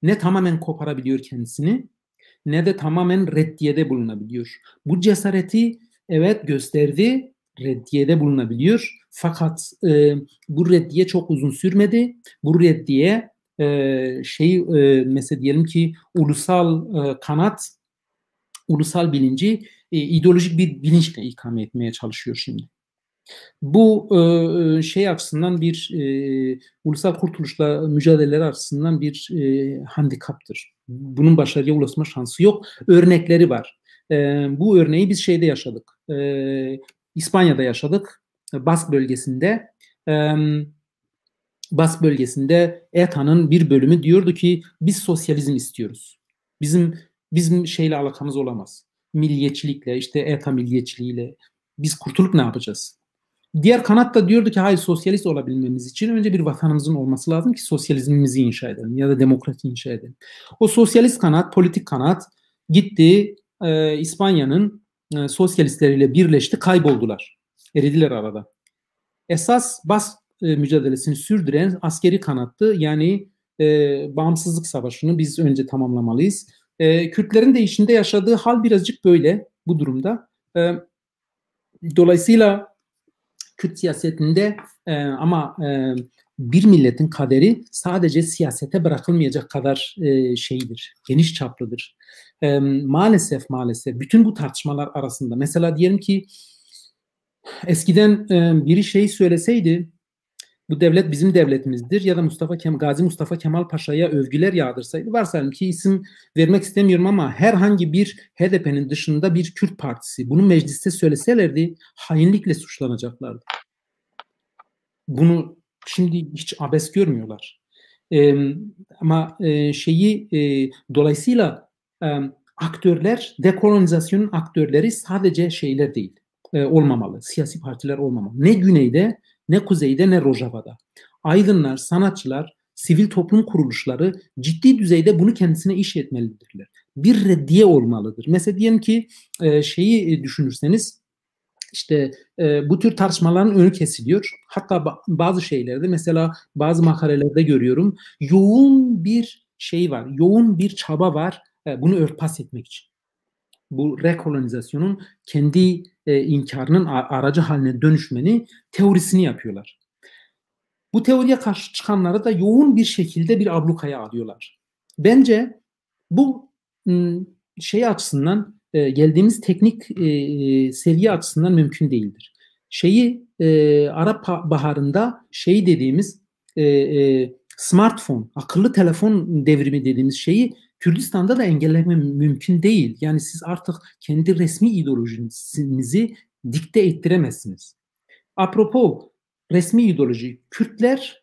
Ne tamamen koparabiliyor kendisini, ne de tamamen reddiyede bulunabiliyor. Bu cesareti evet gösterdi, reddiyede bulunabiliyor. Fakat bu reddiye çok uzun sürmedi. Bu reddiye mesela diyelim ki ulusal kanat, ulusal bilinci ideolojik bir bilinçle ikame etmeye çalışıyor şimdi. Bu açısından bir ulusal kurtuluşla mücadeleleri açısından bir handikaptır. Bunun başarıya ulaşma şansı yok. Örnekleri var. Bu örneği biz yaşadık. İspanya'da yaşadık. Bask bölgesinde. Bask bölgesinde ETA'nın bir bölümü diyordu ki biz sosyalizm istiyoruz. Bizim alakamız olamaz. Milliyetçilikle, işte ETA milliyetçiliğiyle biz kurtulup ne yapacağız? Diğer kanat da diyordu ki hayır, sosyalist olabilmemiz için önce bir vatanımızın olması lazım ki sosyalizmimizi inşa edelim ya da demokrasi inşa edelim. O sosyalist kanat, politik kanat gitti İspanya'nın sosyalistleriyle birleşti, kayboldular. Eridiler arada. Esas Bask mücadelesini sürdüren askeri kanattı. Yani bağımsızlık savaşını biz önce tamamlamalıyız. Kürtlerin de içinde yaşadığı hal birazcık böyle. bu durumda. Dolayısıyla Kürt siyasetinde ama bir milletin kaderi sadece siyasete bırakılmayacak kadar şeydir, geniş çaplıdır. Maalesef bütün bu tartışmalar arasında mesela diyelim ki eskiden biri şey söyleseydi, bu devlet bizim devletimizdir ya da Gazi Mustafa Kemal Paşa'ya övgüler yağdırsaydı, varsayalım ki isim vermek istemiyorum ama herhangi bir HDP'nin dışında bir Kürt partisi bunu mecliste söyleselerdi hainlikle suçlanacaklardı. Bunu şimdi hiç abes görmüyorlar. Ama dolayısıyla aktörler, dekolonizasyonun aktörleri sadece şeyler değil, olmamalı, siyasi partiler olmamalı. Ne güneyde, ne kuzeyde, ne Rojava'da. Aydınlar, sanatçılar, sivil toplum kuruluşları ciddi düzeyde bunu kendisine iş etmelidirler. Bir reddiye olmalıdır. Mesela diyelim ki düşünürseniz, İşte bu tür tartışmaların önü kesiliyor. Hatta bazı şeylerde, mesela bazı makalelerde görüyorum, yoğun bir şey var, yoğun bir çaba var bunu örtbas etmek için. Bu rekolonizasyonun kendi inkarının aracı haline dönüşmeni teorisini yapıyorlar. Bu teoriye karşı çıkanları da yoğun bir şekilde bir ablukaya alıyorlar. Bence bu şey açısından, geldiğimiz teknik seviye açısından mümkün değildir. Arap Baharı'nda dediğimiz smartphone, akıllı telefon devrimi dediğimiz şeyi Kürdistan'da da engelleme mümkün değil. Yani siz artık kendi resmi ideolojinizi dikte ettiremezsiniz. Apropo resmi ideoloji, Kürtler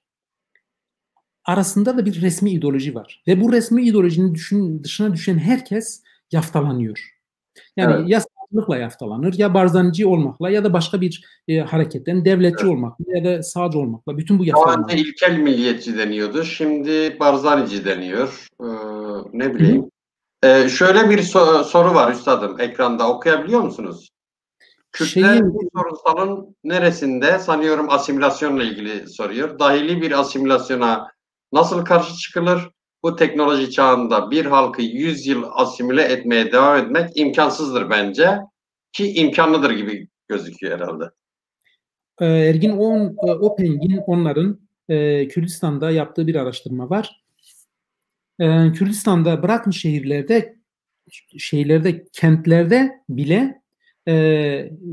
arasında da bir resmi ideoloji var. Ve bu resmi ideolojinin dışına düşen herkes yaftalanıyor. Yani ya sağcılıkla yaftalanır, ya Barzanici olmakla, ya da başka bir hareketten devletçi olmakla, ya da sağcı olmakla. Bütün bu yaftalanma. Daha önce ilkel milliyetçi deniyordu. Şimdi Barzanici deniyor. Ne bileyim. Şöyle bir soru var üstadım ekranda. Okuyabiliyor musunuz? Kürtler bu sorunsalın neresinde, sanıyorum asimilasyonla ilgili soruyor. Dahili bir asimilasyona nasıl karşı çıkılır? Bu teknoloji çağında bir halkı 100 yıl asimile etmeye devam etmek imkansızdır bence. Ki imkanlıdır gibi gözüküyor herhalde. Ergin Openg'in onların Kürdistan'da yaptığı bir araştırma var. Kürdistan'da bırakın şehirlerde, kentlerde bile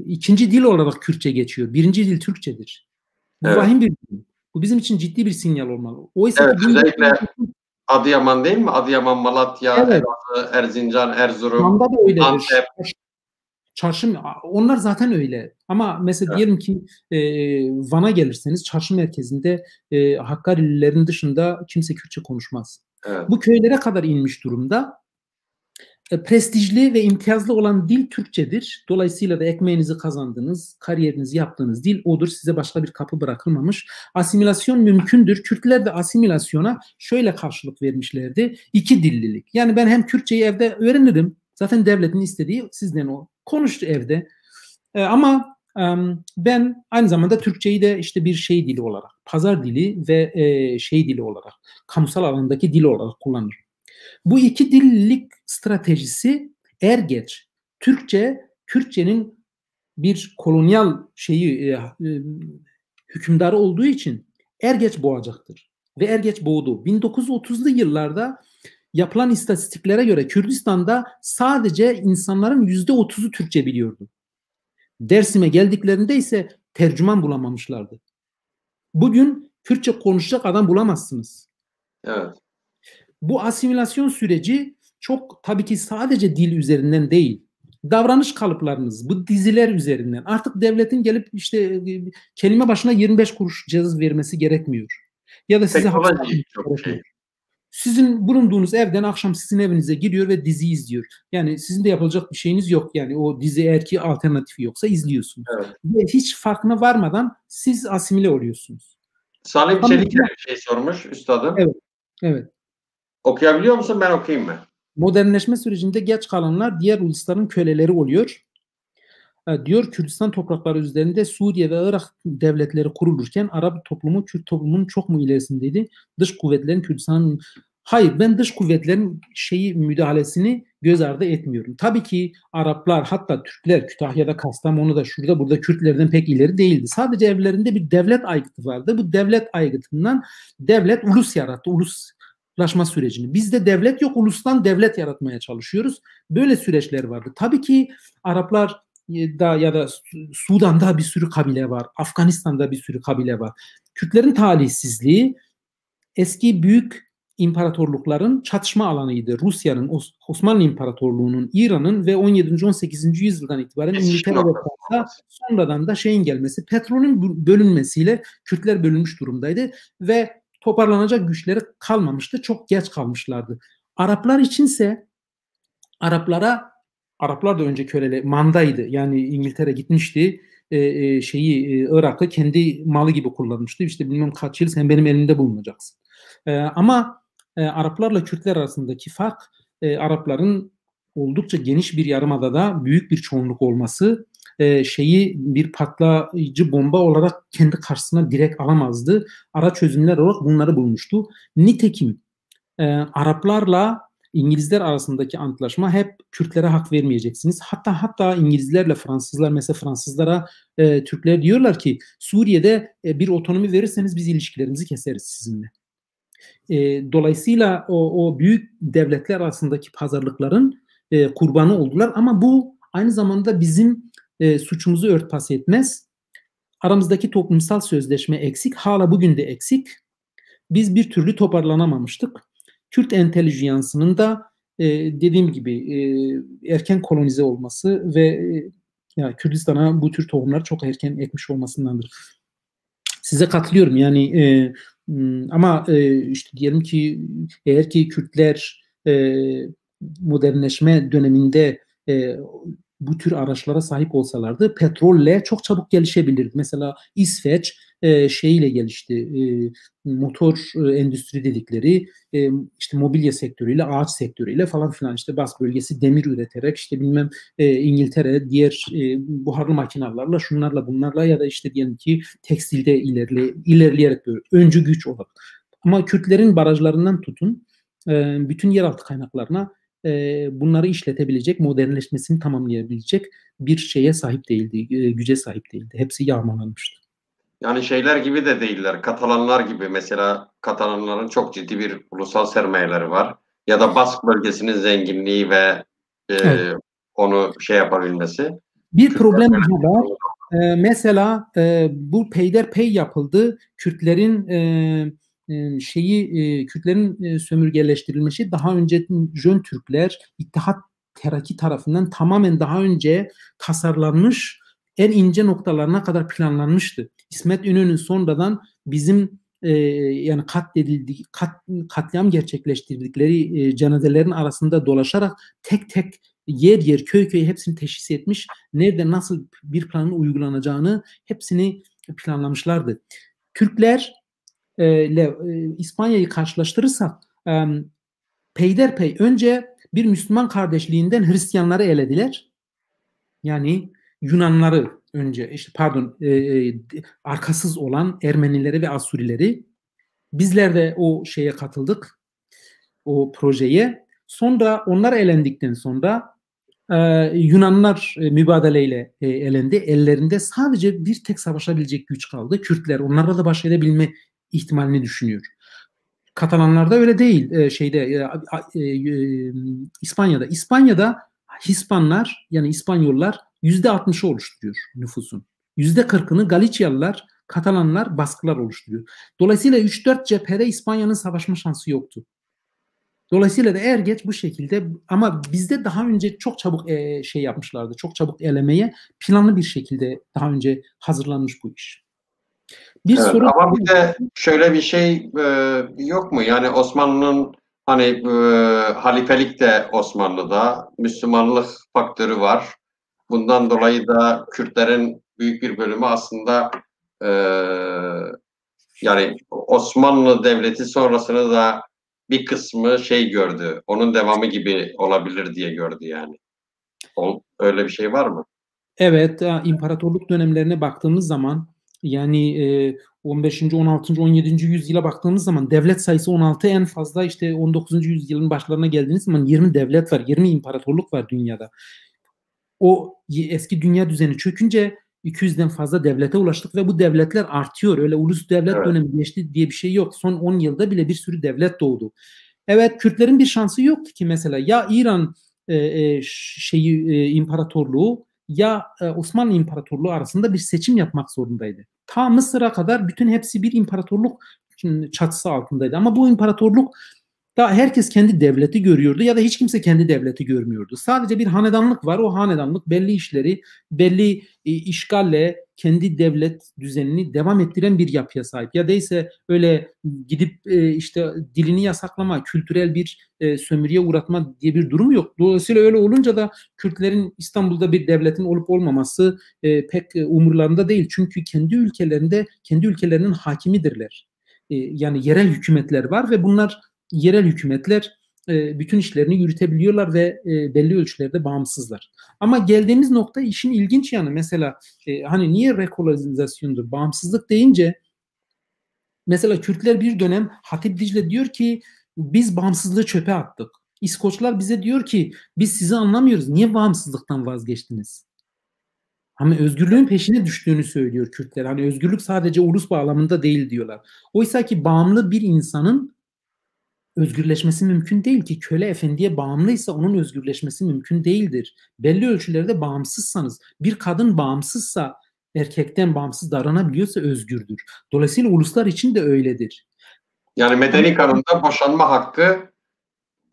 ikinci dil olarak Kürtçe geçiyor. Birinci dil Türkçedir. Bu vahim bir dil. Bu bizim için ciddi bir sinyal olmalı. Oysa ki özellikle Adıyaman değil mi? Adıyaman, Malatya, Elazığ, Erzincan, Erzurum, Antep. Onlar zaten öyle. Ama mesela diyelim ki Van'a gelirseniz çarşı merkezinde Hakkari'lilerin dışında kimse Kürtçe konuşmaz. Bu köylere kadar inmiş durumda. Prestijli ve imtiyazlı olan dil Türkçedir. Dolayısıyla da ekmeğinizi kazandığınız, kariyerinizi yaptığınız dil odur. Size başka bir kapı bırakılmamış. Asimilasyon mümkündür. Kürtler de asimilasyona şöyle karşılık vermişlerdi. 2 dillilik. Yani ben hem Kürtçeyi evde öğrenirim. Zaten devletin istediği sizden o. Konuştu evde. Ama ben aynı zamanda Türkçeyi de işte bir dili olarak, pazar dili ve dili olarak, kamusal alandaki dil olarak kullanırım. Bu 2 dillilik stratejisi geç Kürtçenin bir kolonyal hükümdarı olduğu için geç boğacaktır. Ve geç boğdu. 1930'lu yıllarda yapılan istatistiklere göre Kürdistan'da sadece insanların %30'u Türkçe biliyordu. Dersim'e geldiklerinde ise tercüman bulamamışlardı. Bugün Kürtçe konuşacak adam bulamazsınız. Evet. Bu asimilasyon süreci çok tabii ki sadece dil üzerinden değil. Davranış kalıplarınız, bu diziler üzerinden. Artık devletin gelip işte kelime başına 25 kuruş ceza vermesi gerekmiyor. Ya da size sizin bulunduğunuz evden akşam sizin evinize giriyor ve dizi izliyor. Yani sizin de yapılacak bir şeyiniz yok. Yani o dizi eğer ki alternatifi yoksa izliyorsunuz. Evet. Ve hiç farkına varmadan siz asimile oluyorsunuz. Salim Çelik bir şey sormuş üstadım. Evet. Okuyabiliyor musun? Ben okuyayım mı? Modernleşme sürecinde geç kalanlar diğer ulusların köleleri oluyor. Diyor, Kürdistan toprakları üzerinde Suriye ve Irak devletleri kurulurken Arap toplumu Kürt toplumunun çok mu ilerisindeydi? Dış kuvvetlerin Kürdistan'ın... Hayır, ben dış kuvvetlerin müdahalesini göz ardı etmiyorum. Tabii ki Araplar, hatta Türkler, Kütahya'da, Kastamonu'da, şurada burada Kürtlerden pek ileri değildi. Sadece evlerinde bir devlet aygıtı vardı. Bu devlet aygıtından devlet ulus yarattı. Uluslaşma sürecini. Bizde devlet yok, ulustan devlet yaratmaya çalışıyoruz. Böyle süreçler vardı. Tabii ki Araplar da ya da Sudan'da bir sürü kabile var. Afganistan'da bir sürü kabile var. Kürtlerin talihsizliği eski büyük imparatorlukların çatışma alanıydı. Rusya'nın, Osmanlı İmparatorluğu'nun, İran'ın ve 17. 18. yüzyıldan itibaren İngiltere ve Fransa, sonradan da şeyin gelmesi, petrolün bölünmesiyle Kürtler bölünmüş durumdaydı ve toparlanacak güçleri kalmamıştı. Çok geç kalmışlardı. Araplar içinse Araplar da önce köleli, mandaydı. Yani İngiltere gitmişti, Irak'ı kendi malı gibi kullanmıştı. İşte bilmem kaç yıl sen benim elimde bulunacaksın. Ama Araplarla Kürtler arasındaki fark, Arapların oldukça geniş bir yarımadada büyük bir çoğunluk olması, bir patlayıcı bomba olarak kendi karşısına direkt alamazdı. Ara çözümler olarak bunları bulmuştu. Nitekim Araplarla İngilizler arasındaki antlaşma hep Kürtlere hak vermeyeceksiniz. Hatta İngilizlerle Fransızlar, mesela Fransızlara Türkler diyorlar ki Suriye'de bir otonomi verirseniz biz ilişkilerimizi keseriz sizinle. Dolayısıyla o büyük devletler arasındaki pazarlıkların kurbanı oldular. Ama bu aynı zamanda bizim suçumuzu örtbas etmez. Aramızdaki toplumsal sözleşme eksik. Hala bugün de eksik. Biz bir türlü toparlanamamıştık. Kürt entelijansının da dediğim gibi erken kolonize olması ve ya Kürdistan'a bu tür tohumları çok erken ekmiş olmasındandır. Size katılıyorum yani ama işte diyelim ki eğer ki Kürtler modernleşme döneminde bu tür araçlara sahip olsalardı petrolle çok çabuk gelişebilirdi. Mesela İsveç şeyle gelişti, motor endüstri dedikleri, işte mobilya sektörüyle, ağaç sektörüyle falan filan, işte Bas bölgesi demir üreterek, işte bilmem İngiltere diğer buharlı makinelerle, şunlarla bunlarla, ya da işte diyelim ki tekstilde ilerleyerek böyle öncü güç olarak. Ama Kürtlerin barajlarından tutun bütün yeraltı kaynaklarına bunları işletebilecek, modernleşmesini tamamlayabilecek bir şeye sahip değildi, güce sahip değildi. Hepsi yağmalanmıştı. Yani şeyler gibi de değiller. Katalanlar gibi, mesela Katalanların çok ciddi bir ulusal sermayeleri var. Ya da Bask bölgesinin zenginliği ve Evet. onu şey yapabilmesi. Bir problem daha var. Mesela bu peyderpey yapıldı. Kürtlerin Kürtlerin sömürgeleştirilmesi daha önce Jön Türkler, İttihat Terakki tarafından tamamen daha önce tasarlanmış, en ince noktalarına kadar planlanmıştı. İsmet İnönü'nün sonradan bizim yani katliam gerçekleştirdikleri cenazelerin arasında dolaşarak tek tek yer köy hepsini teşhis etmiş. Nerede nasıl bir planın uygulanacağını hepsini planlamışlardı. Türkler ile İspanya'yı karşılaştırırsak peyderpey önce bir Müslüman kardeşliğinden Hristiyanları elediler. Yani Yunanları önce, işte pardon, arkasız olan Ermenileri ve Asurileri. Bizler de o şeye katıldık, o projeye. Sonra onlar elendikten sonra Yunanlar mübadeleyle elendi. Ellerinde sadece bir tek savaşabilecek güç kaldı. Kürtler. Onlarla da baş edebilme ihtimalini düşünüyor. Katalanlarda öyle değil. İspanya'da Hispanlar, yani İspanyollar %60'ı oluşturuyor nüfusun. %40'ını Galiçyalılar, Katalanlar, Baskılar oluşturuyor. Dolayısıyla 3-4 cephede İspanya'nın savaşma şansı yoktu. Dolayısıyla da er geç bu şekilde, ama bizde daha önce çok çabuk şey yapmışlardı. Çok çabuk elemeye planlı bir şekilde daha önce hazırlanmış bu iş. Evet, ama bir de şöyle bir şey yok mu? Yani Osmanlı'nın hani halifelik de Osmanlı'da, Müslümanlık faktörü var. Bundan dolayı da Kürtlerin büyük bir bölümü aslında yani Osmanlı Devleti sonrasını da bir kısmı şey gördü. Onun devamı gibi olabilir diye gördü yani. Öyle bir şey var mı? Evet, imparatorluk dönemlerine baktığımız zaman yani 15. 16. 17. yüzyıla baktığımız zaman devlet sayısı 16, en fazla işte 19. yüzyılın başlarına geldiğiniz zaman 20 devlet var, 20 imparatorluk var dünyada. O eski dünya düzeni çökünce 200'den fazla devlete ulaştık ve bu devletler artıyor. Öyle ulus devlet dönemi geçti diye bir şey yok. Son 10 yılda bile bir sürü devlet doğdu. Evet, Kürtlerin bir şansı yoktu ki mesela ya İran imparatorluğu ya Osmanlı İmparatorluğu arasında bir seçim yapmak zorundaydı. Ta Mısır'a kadar bütün hepsi bir imparatorluk çatısı altındaydı. Ama bu imparatorluk da herkes kendi devleti görüyordu ya da hiç kimse kendi devleti görmüyordu. Sadece bir hanedanlık var. O hanedanlık belli işleri, belli işgalle kendi devlet düzenini devam ettiren bir yapıya sahip. Ya değilse öyle gidip işte dilini yasaklama, kültürel bir sömürüye uğratma diye bir durum yok. Dolayısıyla öyle olunca da Kürtlerin İstanbul'da bir devletin olup olmaması pek umurlarında değil. Çünkü kendi ülkelerinin hakimidirler. Yani yerel hükümetler var ve bunlar yerel hükümetler bütün işlerini yürütebiliyorlar ve belli ölçülerde bağımsızlar. Ama geldiğimiz nokta işin ilginç yanı, mesela hani niye rekolonizasyondur, bağımsızlık deyince mesela Kürtler bir dönem Hatip Dicle diyor ki biz bağımsızlığı çöpe attık. İskoçlar bize diyor ki biz sizi anlamıyoruz, niye bağımsızlıktan vazgeçtiniz? Ama özgürlüğün peşine düştüğünü söylüyor Kürtler. Hani özgürlük sadece ulus bağlamında değil diyorlar. Oysa ki bağımlı bir insanın özgürleşmesi mümkün değil ki. Köle efendiye bağımlıysa onun özgürleşmesi mümkün değildir. Belli ölçülerde bağımsızsanız, bir kadın bağımsızsa, erkekten bağımsız davranabiliyorsa özgürdür. Dolayısıyla uluslar için de öyledir. Yani medeni kanunda boşanma hakkı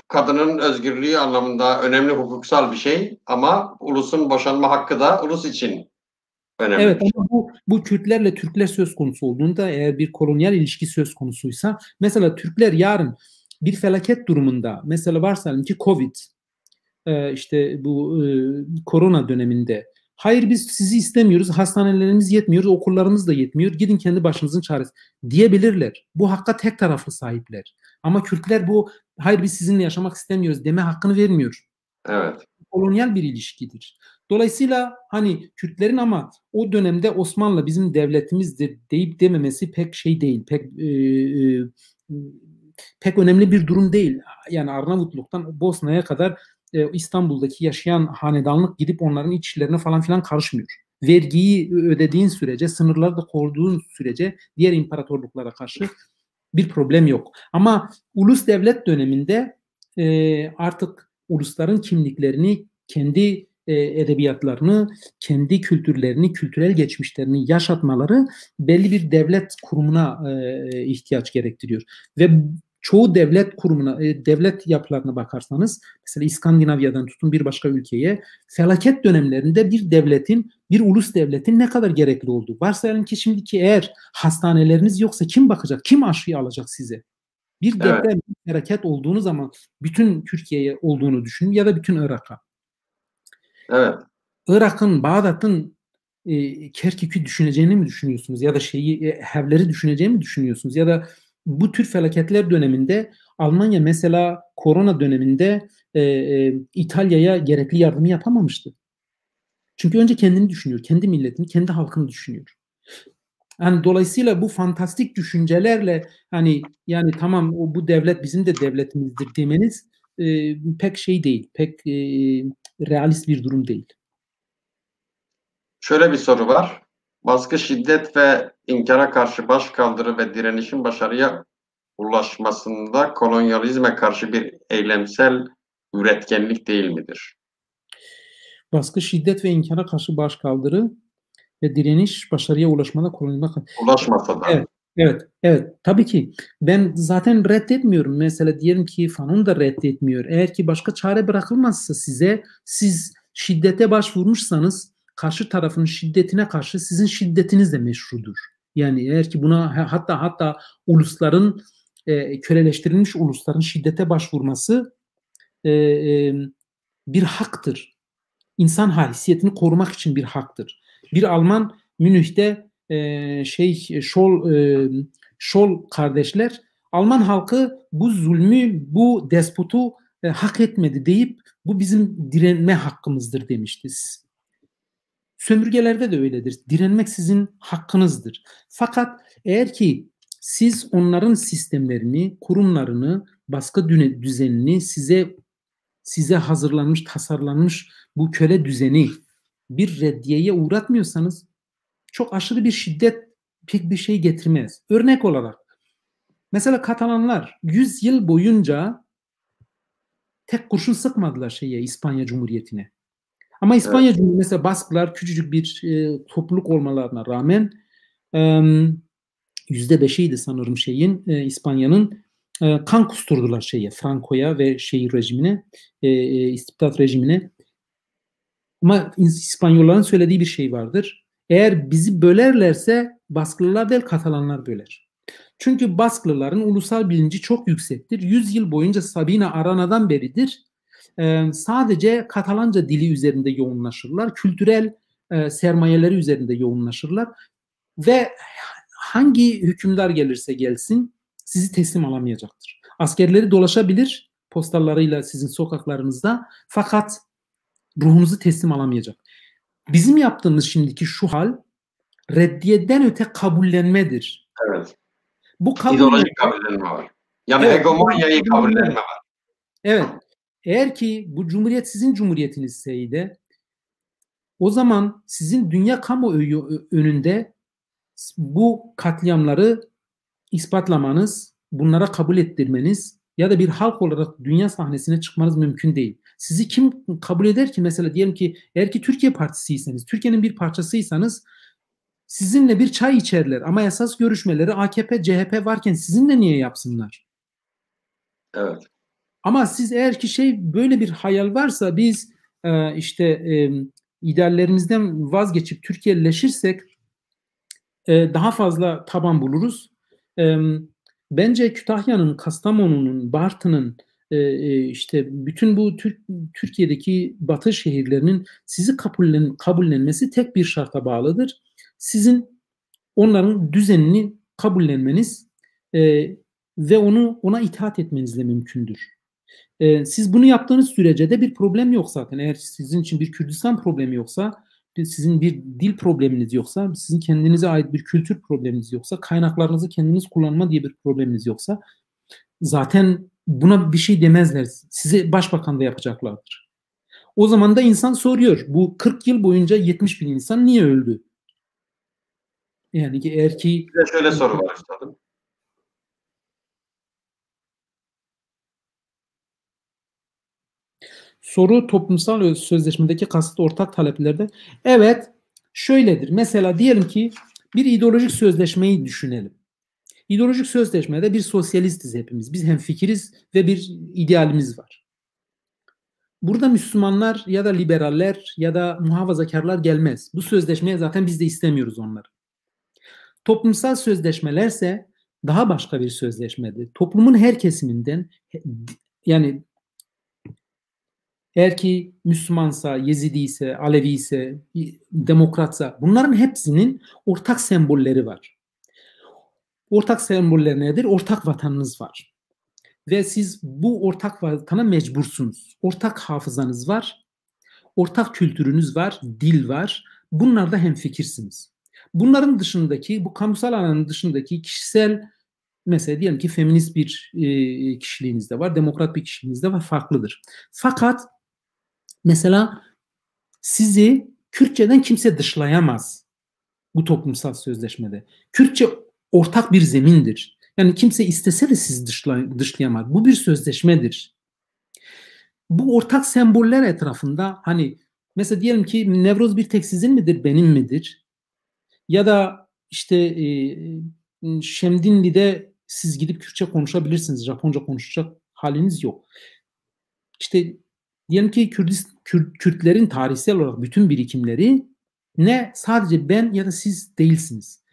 kadının özgürlüğü anlamında önemli hukuksal bir şey ama ulusun boşanma hakkı da ulus için önemli. Evet, ama bu Kürtlerle Türkler söz konusu olduğunda, eğer bir kolonyal ilişki söz konusuysa, mesela Türkler yarın bir felaket durumunda, mesela varsayalım ki Covid, işte bu korona döneminde, hayır biz sizi istemiyoruz, hastanelerimiz yetmiyor, okullarımız da yetmiyor, gidin kendi başınızın çaresi diyebilirler. Bu hakka tek taraflı sahipler. Ama Kürtler hayır biz sizinle yaşamak istemiyoruz deme hakkını vermiyor. Evet. Kolonyal bir ilişkidir. Dolayısıyla hani Kürtlerin ama o dönemde Osmanlı bizim devletimizdir deyip dememesi pek şey değil, pek önemli bir durum değil. Yani Arnavutluk'tan Bosna'ya kadar İstanbul'daki yaşayan hanedanlık gidip onların iç işlerine falan filan karışmıyor. Vergiyi ödediğin sürece, sınırları da koruduğun sürece diğer imparatorluklara karşı bir problem yok. Ama ulus devlet döneminde artık ulusların kimliklerini, kendi edebiyatlarını, kendi kültürlerini, kültürel geçmişlerini yaşatmaları belli bir devlet kurumuna ihtiyaç gerektiriyor. Ve çoğu devlet kurumuna, devlet yapılarına bakarsanız, mesela İskandinavya'dan tutun bir başka ülkeye, felaket dönemlerinde bir ulus devletin ne kadar gerekli olduğu. Varsayalım ki şimdiki eğer hastaneleriniz yoksa kim bakacak, kim aşıyı alacak size? Bir deprem, evet, bir felaket olduğunu zaman bütün Türkiye'ye olduğunu düşünün ya da bütün Irak'a. Evet. Irak'ın, Bağdat'ın Kerkük'ü düşüneceğini mi düşünüyorsunuz? Ya da Hevler'i düşüneceğini mi düşünüyorsunuz? Ya da bu tür felaketler döneminde Almanya mesela korona döneminde İtalya'ya gerekli yardımı yapamamıştı. Çünkü önce kendini düşünüyor, kendi milletini, kendi halkını düşünüyor. Yani dolayısıyla bu fantastik düşüncelerle hani yani tamam bu devlet bizim de devletimizdir demeniz pek şey değil, pek realist bir durum değil. Şöyle bir soru var. Baskı, şiddet ve inkara karşı başkaldırı ve direnişin başarıya ulaşmasında kolonyalizme karşı bir eylemsel üretkenlik değil midir? Baskı, şiddet ve inkara karşı başkaldırı ve direniş başarıya ulaşmada kolonyalizme ulaşmasa da. Evet. Evet. Tabii ki. Ben zaten reddetmiyorum. Mesela diyelim ki Fanon da reddetmiyor. Eğer ki başka çare bırakılmazsa siz şiddete başvurmuşsanız karşı tarafın şiddetine karşı sizin şiddetiniz de meşrudur. Yani eğer ki buna hatta ulusların köleleştirilmiş ulusların şiddete başvurması bir haktır. İnsan haysiyetini korumak için bir haktır. Bir Alman Münih'te Scholl kardeşler Alman halkı bu zulmü, bu despotu hak etmedi deyip bu bizim direnme hakkımızdır demişti. Sömürgelerde de öyledir. Direnmek sizin hakkınızdır. Fakat eğer ki siz onların sistemlerini, kurumlarını, baskı düzenini size hazırlanmış, tasarlanmış bu köle düzeni bir reddiyeye uğratmıyorsanız çok aşırı bir şiddet pek bir şey getirmez. Örnek olarak mesela Katalanlar 100 yıl boyunca tek kurşun sıkmadılar İspanya Cumhuriyeti'ne. Ama İspanya Cumhuriyeti mesela Basklar küçücük bir topluluk olmalarına rağmen %5'iydi sanırım İspanya'nın kan kusturdular Franco'ya ve rejimine, istibdat rejimine. Ama İspanyolların söylediği bir şey vardır. Eğer bizi bölerlerse Basklılar değil Katalanlar böler. Çünkü Basklıların ulusal bilinci çok yüksektir. 100 yıl boyunca Sabina Arana'dan beridir sadece Katalanca dili üzerinde yoğunlaşırlar. Kültürel sermayeleri üzerinde yoğunlaşırlar. Ve hangi hükümdar gelirse gelsin sizi teslim alamayacaktır. Askerleri dolaşabilir postallarıyla sizin sokaklarınızda, fakat ruhunuzu teslim alamayacak. Bizim yaptığımız şimdiki şu hal reddiyeden öte kabullenmedir. Evet. Bu İdeolojik kabullenme var. Yani evet, hegemonyayı kabullenme var. Evet. Eğer ki bu cumhuriyet sizin cumhuriyetinizseydi, o zaman sizin dünya kamuoyu önünde bu katliamları ispatlamanız, bunlara kabul ettirmeniz ya da bir halk olarak dünya sahnesine çıkmanız mümkün değil. Sizi kim kabul eder ki? Mesela diyelim ki eğer ki Türkiye Partisiyseniz, Türkiye'nin bir parçasıysanız sizinle bir çay içerler ama esas görüşmeleri AKP, CHP varken sizinle niye yapsınlar? Evet. Ama siz eğer ki böyle bir hayal varsa biz ideallerimizden vazgeçip Türkiye'leşirsek daha fazla taban buluruz. Bence Kütahya'nın, Kastamonu'nun, Bartın'ın bütün bu Türkiye'deki batı şehirlerinin sizi kabullenmesi tek bir şarta bağlıdır. Sizin onların düzenini kabullenmeniz ve ona itaat etmenizle mümkündür. Siz bunu yaptığınız sürece de bir problem yok zaten. Eğer sizin için bir Kürdistan problemi yoksa, sizin bir dil probleminiz yoksa, sizin kendinize ait bir kültür probleminiz yoksa, kaynaklarınızı kendiniz kullanma diye bir probleminiz yoksa zaten buna bir şey demezler. Size başbakan da yapacaklardır. O zaman da insan soruyor. Bu 40 yıl boyunca 70 bin insan niye öldü? Yani ki eğer ki... Bir de şöyle soru var üstadım. Soru toplumsal sözleşmedeki kasıt ortak taleplerde. Evet, şöyledir. Mesela diyelim ki bir ideolojik sözleşmeyi düşünelim. İdeolojik sözleşmede bir sosyalistiz hepimiz. Biz hemfikiriz ve bir idealimiz var. Burada Müslümanlar ya da liberaller ya da muhafazakarlar gelmez. Bu sözleşmeye zaten biz de istemiyoruz onları. Toplumsal sözleşmelerse daha başka bir sözleşmedir. Toplumun her kesiminden, yani eğer ki Müslümansa, Yezidi ise, Alevi ise, Demokratsa, bunların hepsinin ortak sembolleri var. Ortak semboller nedir? Ortak vatanınız var. Ve siz bu ortak vatana mecbursunuz. Ortak hafızanız var, ortak kültürünüz var, dil var. Bunlarda hemfikirsiniz. Bunların dışındaki, bu kamusal alanın dışındaki kişisel, mesela diyelim ki feminist bir kişiliğiniz de var, demokrat bir kişiliğiniz de var, farklıdır. Fakat mesela sizi Kürtçeden kimse dışlayamaz bu toplumsal sözleşmede. Kürtçe ortak bir zemindir. Yani kimse istese de sizi dışlayamaz. Bu bir sözleşmedir. Bu ortak semboller etrafında hani mesela diyelim ki Nevroz bir tek sizin midir, benim midir? Ya da Şemdinli'de siz gidip Kürtçe konuşabilirsiniz. Japonca konuşacak haliniz yok. Diyelim ki Kürtlerin tarihsel olarak bütün birikimleri ne sadece ben ya da siz değilsiniz.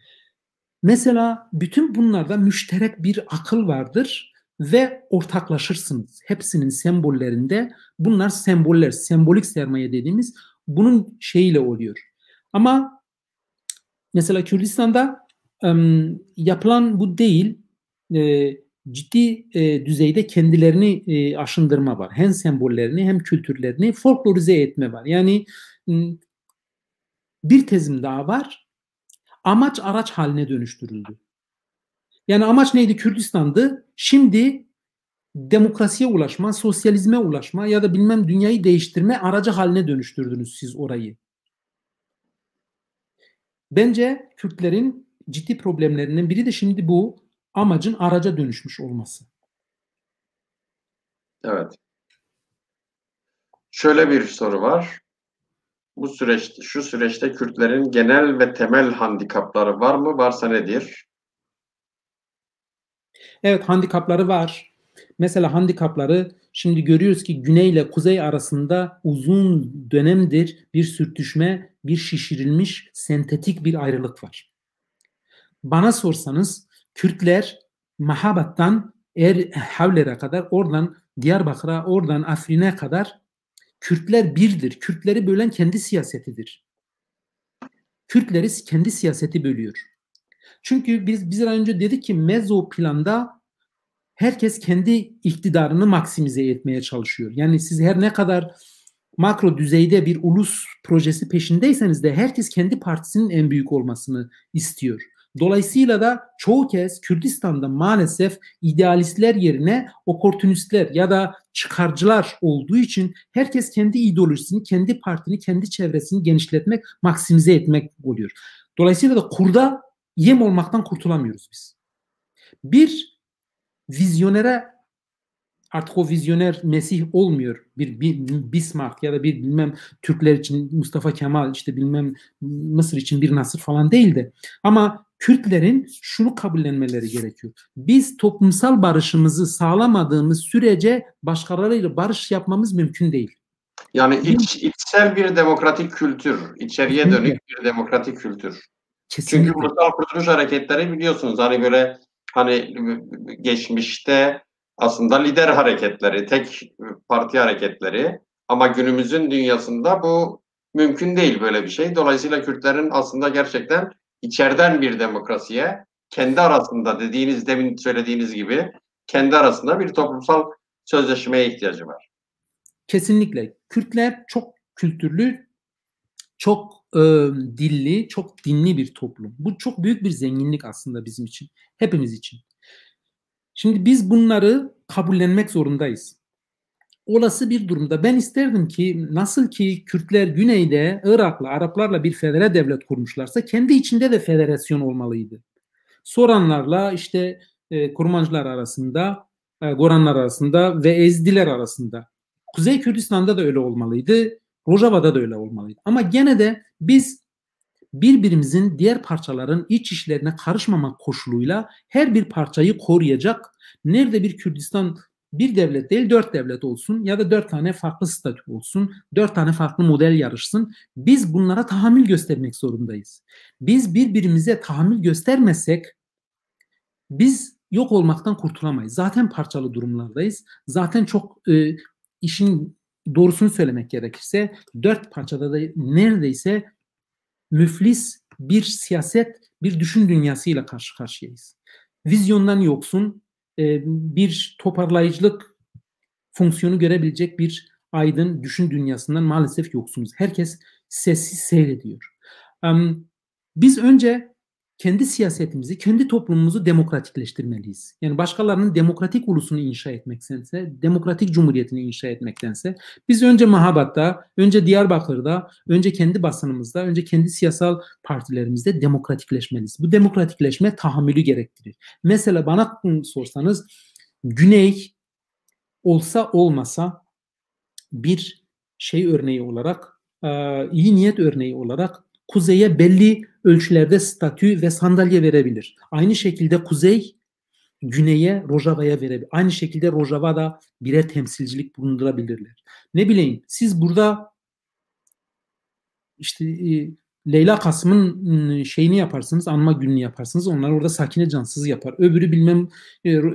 Mesela bütün bunlarda müşterek bir akıl vardır ve ortaklaşırsınız. Hepsinin sembollerinde bunlar semboller, sembolik sermaye dediğimiz bunun şeyiyle oluyor. Ama mesela Kürdistan'da yapılan bu değil, ciddi düzeyde kendilerini aşındırma var. Hem sembollerini hem kültürlerini folklorize etme var. Yani Bir tezim daha var. Amaç araç haline dönüştürüldü. Yani amaç neydi? Kürdistan'dı. Şimdi demokrasiye ulaşma, sosyalizme ulaşma ya da bilmem dünyayı değiştirme aracı haline dönüştürdünüz siz orayı. Bence Kürtlerin ciddi problemlerinden biri de şimdi bu amacın araca dönüşmüş olması. Evet. Şöyle bir soru var. Şu süreçte Kürtlerin genel ve temel handikapları var mı? Varsa nedir? Evet, handikapları var. Mesela handikapları şimdi görüyoruz ki güney ile kuzey arasında uzun dönemdir bir sürtüşme, bir şişirilmiş sentetik bir ayrılık var. Bana sorsanız Kürtler Mahabat'tan Havler'e kadar, oradan Diyarbakır'a, oradan Afrin'e kadar Kürtler birdir. Kürtleri bölen kendi siyasetidir. Kürtleri kendi siyaseti bölüyor. Çünkü biz önce dedik ki mezo planda herkes kendi iktidarını maksimize etmeye çalışıyor. Yani siz her ne kadar makro düzeyde bir ulus projesi peşindeyseniz de herkes kendi partisinin en büyük olmasını istiyor. Dolayısıyla da çoğu kez Kürdistan'da maalesef idealistler yerine oportunistler ya da çıkarcılar olduğu için herkes kendi ideolojisini, kendi partini, kendi çevresini genişletmek, maksimize etmek oluyor. Dolayısıyla da kurda yem olmaktan kurtulamıyoruz biz. Bir vizyonere artık o vizyoner Mesih olmuyor. Bir Bismarck ya da bir bilmem Türkler için Mustafa Kemal, işte bilmem Mısır için bir Nasır falan değildi. Ama Kürtlerin şunu kabullenmeleri gerekiyor. Biz toplumsal barışımızı sağlamadığımız sürece başkalarıyla barış yapmamız mümkün değil. Yani içsel bir demokratik kültür, içeriye dönük bir demokratik kültür. Kesinlikle. Çünkü ulusal kurtuluş hareketleri biliyorsunuz hani böyle hani geçmişte aslında lider hareketleri, tek parti hareketleri ama günümüzün dünyasında bu mümkün değil böyle bir şey. Dolayısıyla Kürtlerin aslında gerçekten içeriden bir demokrasiye, kendi arasında dediğiniz, demin söylediğiniz gibi kendi arasında bir toplumsal sözleşmeye ihtiyacı var. Kesinlikle. Kürtler çok kültürlü, çok dilli, çok dinli bir toplum. Bu çok büyük bir zenginlik aslında bizim için, hepimiz için. Şimdi biz bunları kabullenmek zorundayız. Olası bir durumda ben isterdim ki nasıl ki Kürtler güneyde Irak'la, Araplarla bir federe devlet kurmuşlarsa kendi içinde de federasyon olmalıydı. Soranlarla işte Kurmancılar arasında, Goranlar arasında ve Ezdiler arasında. Kuzey Kürdistan'da da öyle olmalıydı. Rojava'da da öyle olmalıydı. Ama gene de biz birbirimizin diğer parçaların iç işlerine karışmamak koşuluyla her bir parçayı koruyacak. Nerede bir Kürdistan bir devlet değil 4 devlet olsun ya da 4 tane farklı statü olsun, 4 tane farklı model yarışsın. Biz bunlara tahammül göstermek zorundayız. Biz birbirimize tahammül göstermezsek biz yok olmaktan kurtulamayız. Zaten parçalı durumlardayız. Zaten çok işin doğrusunu söylemek gerekirse 4 parçada da neredeyse müflis bir siyaset, bir düşün dünyasıyla karşı karşıyayız. Vizyondan yoksun, bir toparlayıcılık fonksiyonu görebilecek bir aydın düşün dünyasından maalesef yoksunuz. Herkes sessiz seyrediyor. Biz önce kendi siyasetimizi, kendi toplumumuzu demokratikleştirmeliyiz. Yani başkalarının demokratik ulusunu inşa etmektense, demokratik cumhuriyetini inşa etmektense biz önce Mahabat'ta, önce Diyarbakır'da, önce kendi basınımızda, önce kendi siyasal partilerimizde demokratikleşmeliyiz. Bu demokratikleşme tahammülü gerektirir. Mesela bana sorsanız Güney olsa olmasa bir şey örneği olarak, iyi niyet örneği olarak Kuzey'e belli ölçülerde statü ve sandalye verebilir. Aynı şekilde Kuzey Güney'e, Rojava'ya verebilir. Aynı şekilde Rojava'da birer temsilcilik bulundurabilirler. Ne bileyim siz burada işte Leyla Kasım'ın şeyini yaparsınız, anma gününü yaparsınız. Onlar orada Sakine Cansız yapar. Öbürü bilmem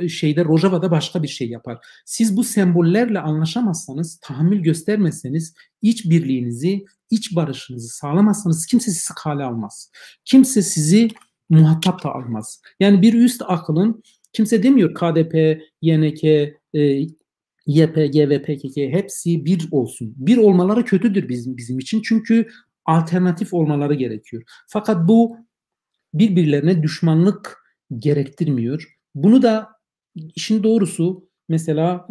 şeyde Rojava'da başka bir şey yapar. Siz bu sembollerle anlaşamazsanız, tahammül göstermezseniz, iç birliğinizi, iç barışınızı sağlamazsanız kimse sizi kale almaz. Kimse sizi muhatap da almaz. Yani bir üst akılın kimse demiyor KDP, YNK, YPG ve PKK hepsi bir olsun. Bir olmaları kötüdür bizim için. Çünkü alternatif olmaları gerekiyor. Fakat bu birbirlerine düşmanlık gerektirmiyor. Bunu da işin doğrusu mesela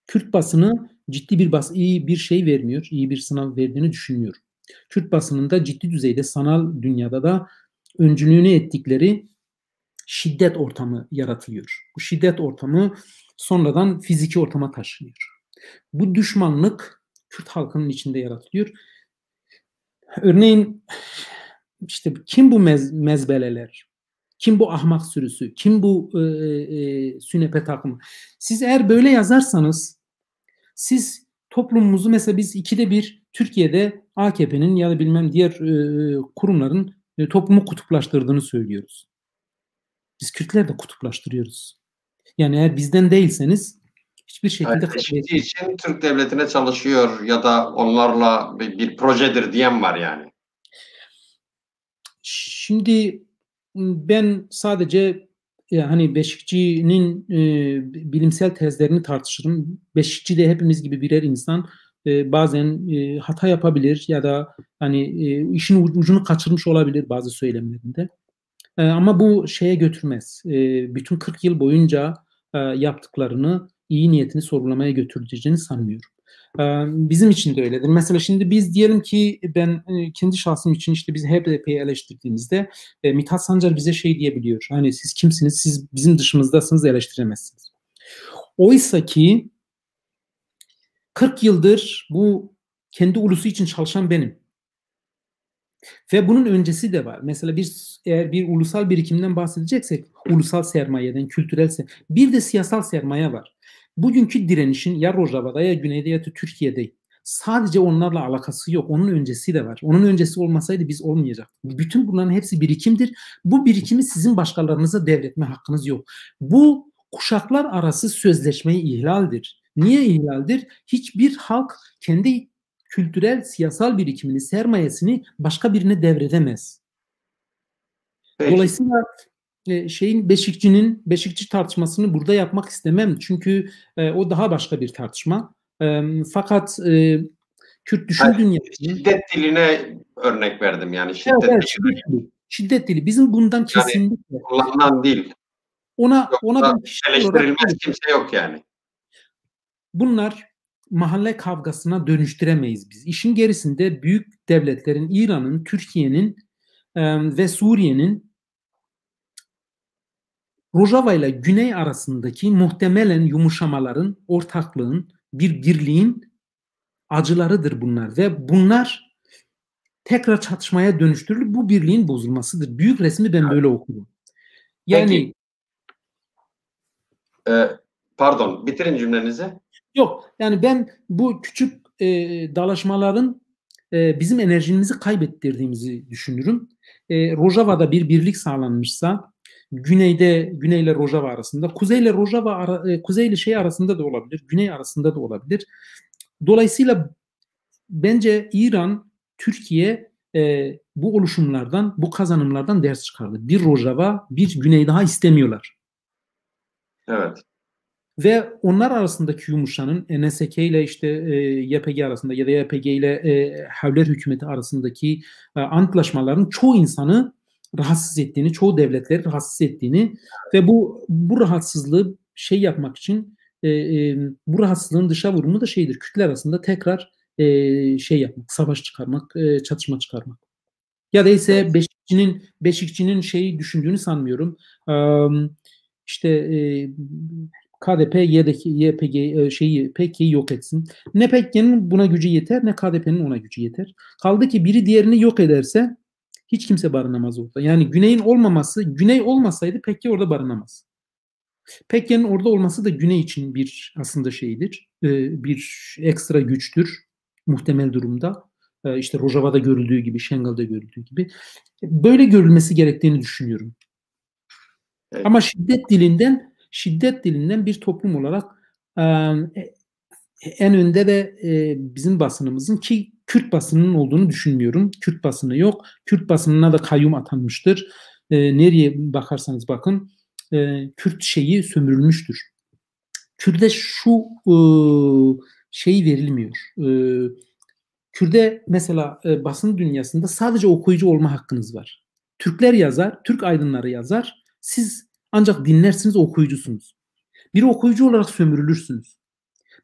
Kürt basını ciddi bir iyi bir şey vermiyor, iyi bir sınav verdiğini düşünmüyorum. Kürt basınında ciddi düzeyde sanal dünyada da öncülüğünü ettikleri şiddet ortamı yaratılıyor. Bu şiddet ortamı sonradan fiziki ortama taşınıyor. Bu düşmanlık Kürt halkının içinde yaratılıyor. Örneğin işte kim bu mezbeleler? Kim bu ahmak sürüsü? Kim bu sünepe takımı? Siz eğer böyle yazarsanız siz toplumumuzu mesela biz 1/2 Türkiye'de AKP'nin ya da bilmem diğer kurumların toplumu kutuplaştırdığını söylüyoruz. Biz Kürtler de kutuplaştırıyoruz. Yani eğer bizden değilseniz hiçbir şekilde eşitliği için Türk devletine çalışıyor ya da onlarla bir projedir diyen var yani. Şimdi ben sadece hani Beşikçi'nin bilimsel tezlerini tartışırım. Beşikçi de hepimiz gibi birer insan bazen hata yapabilir ya da hani işin ucunu kaçırmış olabilir bazı söylemlerinde. Ama bu şeye götürmez. Bütün 40 yıl boyunca yaptıklarını iyi niyetini sorgulamaya götüreceğini sanmıyorum. Bizim için de öyledir. Mesela şimdi biz diyelim ki ben kendi şahsım için işte biz HDP'yi eleştirdiğimizde Mithat Sancar bize şey diyebiliyor. Hani siz kimsiniz? Siz bizim dışımızdasınız, eleştiremezsiniz. Oysa ki 40 yıldır bu kendi ulusu için çalışan benim. Ve bunun öncesi de var. Mesela eğer bir ulusal birikimden bahsedeceksek ulusal sermayeden, kültürel bir de siyasal sermaye var. Bugünkü direnişin ya Rojava'da ya Güney'de ya da Türkiye'de sadece onlarla alakası yok. Onun öncesi de var. Onun öncesi olmasaydı biz olmayacaktık. Bütün bunların hepsi birikimdir. Bu birikimi sizin başkalarınıza devretme hakkınız yok. Bu kuşaklar arası sözleşmeyi ihlaldir. Niye ihlaldir? Hiçbir halk kendi kültürel, siyasal birikimini, sermayesini başka birine devredemez. Peki. Dolayısıyla Beşikçi tartışmasını burada yapmak istemem. Çünkü o daha başka bir tartışma. Fakat Kürt düşün dünyasının... Şiddet diline örnek verdim yani. Şiddet, evet, şiddet dili. Bizim bundan kesinlikle... Yani kullanılan dil. Ona ben eleştirilmez kimse yok yani. Bunlar mahalle kavgasına dönüştüremeyiz biz. İşin gerisinde büyük devletlerin, İran'ın, Türkiye'nin ve Suriye'nin Rojava ile Güney arasındaki muhtemelen yumuşamaların, ortaklığın, bir birliğin acılarıdır bunlar. Ve bunlar tekrar çatışmaya dönüştürülür. Bu birliğin bozulmasıdır. Büyük resmi ben böyle okurum. Yani pardon, bitirin cümlenizi. Yok, yani ben bu küçük dalaşmaların bizim enerjimizi kaybettirdiğimizi düşünürüm. Rojava'da bir birlik sağlanmışsa Güney'le Rojava arasında, Kuzey'le Kuzey'le şey arasında da olabilir, Güney arasında da olabilir. Dolayısıyla bence İran, Türkiye bu oluşumlardan, bu kazanımlardan ders çıkardı. Bir Rojava, bir Güney daha istemiyorlar. Evet. Ve onlar arasındaki yumuşanın NSK ile işte YPG arasında ya da YPG ile Havler hükümeti arasındaki antlaşmaların çoğu insanı rahatsız ettiğini, çoğu devletleri rahatsız ettiğini ve bu rahatsızlığı şey yapmak için bu rahatsızlığın dışa vurumu da şeydir. Kürtler arasında tekrar şey yapmak, savaş çıkarmak, çatışma çıkarmak. Ya da ise Beşikçi'nin şeyi düşündüğünü sanmıyorum. İşte KDP, YPG PKK'yi yok etsin. Ne PKK'nin buna gücü yeter ne KDP'nin ona gücü yeter. Kaldı ki biri diğerini yok ederse hiç kimse barınamaz orada. Yani Güney olmasaydı PKK orada barınamaz. PKK'nin orada olması da Güney için bir aslında şeydir. Bir ekstra güçtür muhtemel durumda. İşte Rojava'da görüldüğü gibi, Şengal'da görüldüğü gibi. Böyle görülmesi gerektiğini düşünüyorum. Evet. Ama şiddet dilinden bir toplum olarak en önde de bizim basınımızın ki Kürt basınının olduğunu düşünmüyorum. Kürt basını yok. Kürt basınına da kayyum atanmıştır. Nereye bakarsanız bakın Kürt şeyi sömürülmüştür. Kürt'e şu şey verilmiyor. Kürde mesela basın dünyasında sadece okuyucu olma hakkınız var. Türkler yazar, Türk aydınları yazar. Siz ancak dinlersiniz, okuyucusunuz. Bir okuyucu olarak sömürülürsünüz.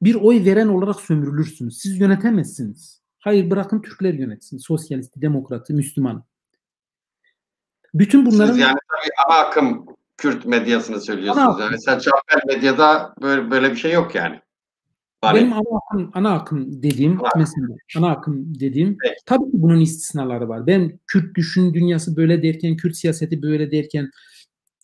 Bir oy veren olarak sömürülürsünüz. Siz yönetemezsiniz. Hayır, bırakın Türkler yönetsin. Sosyalisti, demokratı, Müslüman. Bütün bunların... Siz yani tabii ana akım Kürt medyasını söylüyorsunuz. Yani mesela Çapel medyada böyle bir şey yok yani. Hani... Benim ana akım dediğim mesela ana akım dediğim evet. Tabii ki bunun istisnaları var. Ben Kürt düşün dünyası böyle derken, Kürt siyaseti böyle derken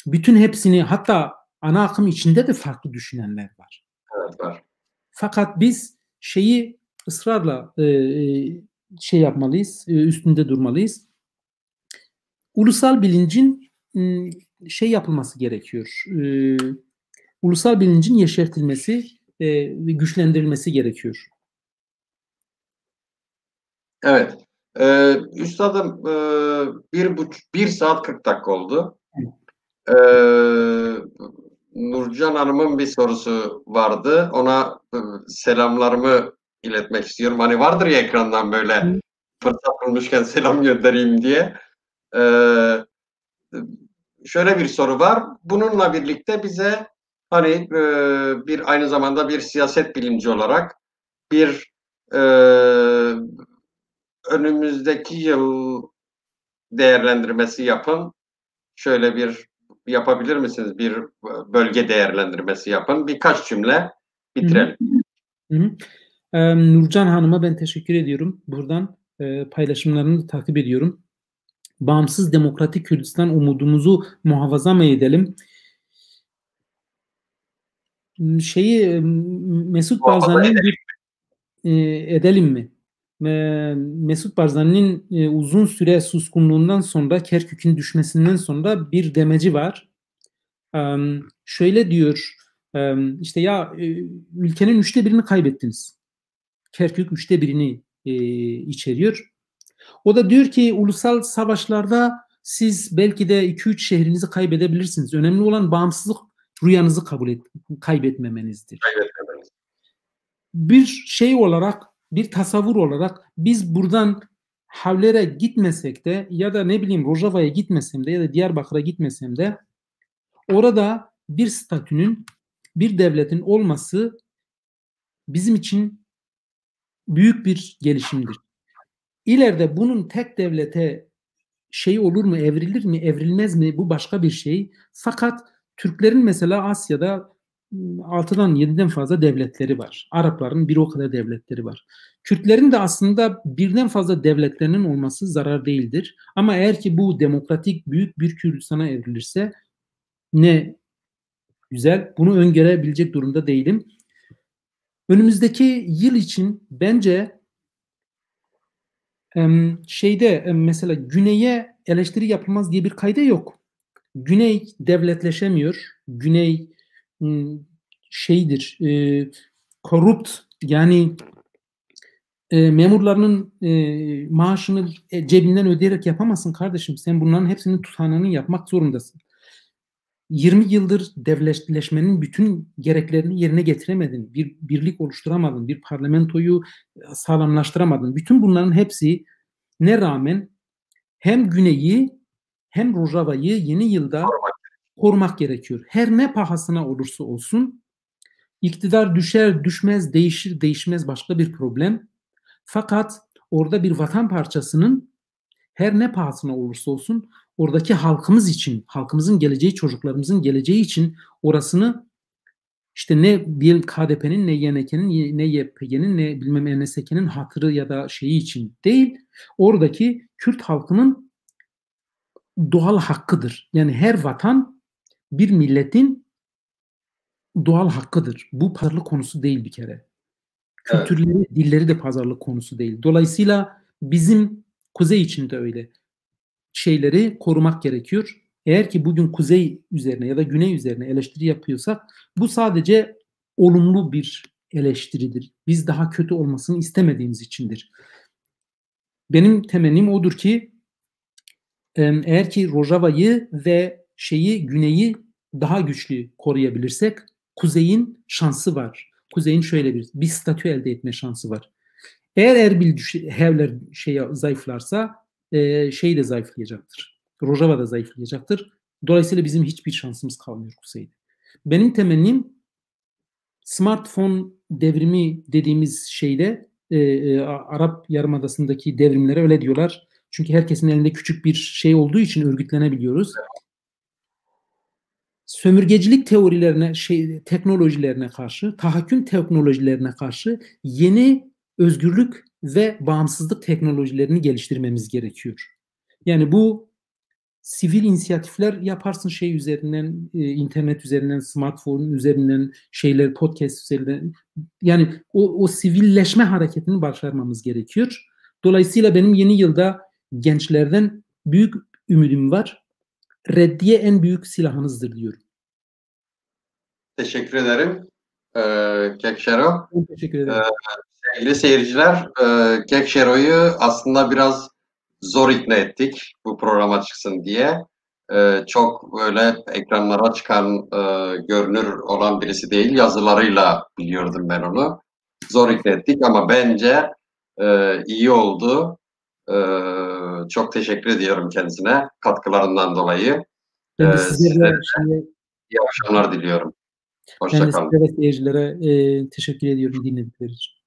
bütün hepsini, hatta ana akım içinde de farklı düşünenler var. Evet, var. Fakat biz şeyi ısrarla şey yapmalıyız, üstünde durmalıyız. Ulusal bilincin şey yapılması gerekiyor. Ulusal bilincin yeşertilmesi ve güçlendirilmesi gerekiyor. Evet. Üstadım 1 saat 40 dakika oldu. Nurcan Hanım'ın bir sorusu vardı. Ona selamlarımı iletmek istiyorum. Hani vardır ya ekrandan böyle fırsat bulmuşken selam göndereyim diye. Şöyle bir soru var. Bununla birlikte bize hani bir aynı zamanda bir siyaset bilimci olarak bir önümüzdeki yıl değerlendirmesi yapın. Şöyle bir yapabilir misiniz? Bir bölge değerlendirmesi yapın. Birkaç cümle bitirelim. Nurcan Hanım'a ben teşekkür ediyorum. Buradan paylaşımlarını takip ediyorum. Bağımsız Demokratik Kürdistan umudumuzu muhafaza mı edelim? Mesut Barzani'nin edelim mi? Mesut Barzani'nin uzun süre suskunluğundan sonra, Kerkük'ün düşmesinden sonra bir demeci var. Şöyle diyor, işte ya ülkenin 1/3'ünü kaybettiniz. Kerkük 1/3'ünü içeriyor. O da diyor ki ulusal savaşlarda siz belki de 2-3 şehrinizi kaybedebilirsiniz. Önemli olan bağımsızlık rüyanızı kaybetmemenizdir. Bir şey olarak, bir tasavvur olarak biz buradan Havler'e gitmesek de ya da ne bileyim Rojava'ya gitmesem de ya da Diyarbakır'a gitmesem de orada bir statünün, bir devletin olması bizim için büyük bir gelişimdir. İleride bunun tek devlete şey olur mu, evrilir mi, evrilmez mi, bu başka bir şey. Fakat Türklerin mesela Asya'da 6'dan 7'den fazla devletleri var. Arapların bir o kadar devletleri var. Kürtlerin de aslında birden fazla devletlerinin olması zarar değildir. Ama eğer ki bu demokratik büyük bir Kürdistan'a evrilirse ne güzel. Bunu öngörebilecek durumda değilim. Önümüzdeki yıl için bence mesela Güney'e eleştiri yapılmaz diye bir kayda yok. Güney devletleşemiyor. Güney korupt, yani memurlarının maaşını cebinden ödeyerek yapamazsın kardeşim. Sen bunların hepsinin tutanağını yapmak zorundasın. 20 yıldır devletleşmenin bütün gereklerini yerine getiremedin. Bir birlik oluşturamadın. Bir parlamentoyu sağlamlaştıramadın. Bütün bunların hepsi ne rağmen hem Güney'i hem Rojava'yı yeni yılda korumak gerekiyor. Her ne pahasına olursa olsun, iktidar düşer düşmez, değişir değişmez başka bir problem. Fakat orada bir vatan parçasının her ne pahasına olursa olsun oradaki halkımız için, halkımızın geleceği, çocuklarımızın geleceği için orasını işte ne bir KDP'nin, ne YNK'nin, ne YPG'nin, ne bilmem NSK'nin hatırı ya da şeyi için değil, oradaki Kürt halkının doğal hakkıdır. Yani her vatan bir milletin doğal hakkıdır. Bu pazarlık konusu değil bir kere. Kültürleri, evet, dilleri de pazarlık konusu değil. Dolayısıyla bizim kuzey için de öyle şeyleri korumak gerekiyor. Eğer ki bugün kuzey üzerine ya da güney üzerine eleştiri yapıyorsak bu sadece olumlu bir eleştiridir. Biz daha kötü olmasını istemediğimiz içindir. Benim temennim odur ki eğer ki Rojava'yı ve güneyi daha güçlü koruyabilirsek kuzeyin şansı var. Kuzeyin şöyle bir statü elde etme şansı var. Eğer Erbil Hevler zayıflarsa şey de zayıflayacaktır. Rojava da zayıflayacaktır. Dolayısıyla bizim hiçbir şansımız kalmıyor kuzeyde. Benim temennim smartphone devrimi dediğimiz şeyde Arap Yarımadası'ndaki devrimlere öyle diyorlar. Çünkü herkesin elinde küçük bir şey olduğu için örgütlenebiliyoruz. Sömürgecilik teorilerine, teknolojilerine karşı, tahakküm teknolojilerine karşı yeni özgürlük ve bağımsızlık teknolojilerini geliştirmemiz gerekiyor. Yani bu sivil inisiyatifler yaparsın şey üzerinden, internet üzerinden, smartphone üzerinden, podcast üzerinden. Yani o sivilleşme hareketini başarmamız gerekiyor. Dolayısıyla benim yeni yılda gençlerden büyük ümidim var. Reddiye en büyük silahınızdır diyorum. Teşekkür ederim. Kekşero. Teşekkür ederim. Sevgili seyirciler, Kekşero'yu aslında biraz zor ikna ettik bu programa çıksın diye. Çok böyle ekranlara çıkan, görünür olan birisi değil. Yazılarıyla biliyordum ben onu. Zor ikna ettik ama bence iyi oldu. Çok teşekkür ediyorum kendisine katkılarından dolayı. Ben de Size iyi akşamlar diliyorum. Hoşça kalın. Ben de size ve seyircilere teşekkür ediyorum dinledikleri için.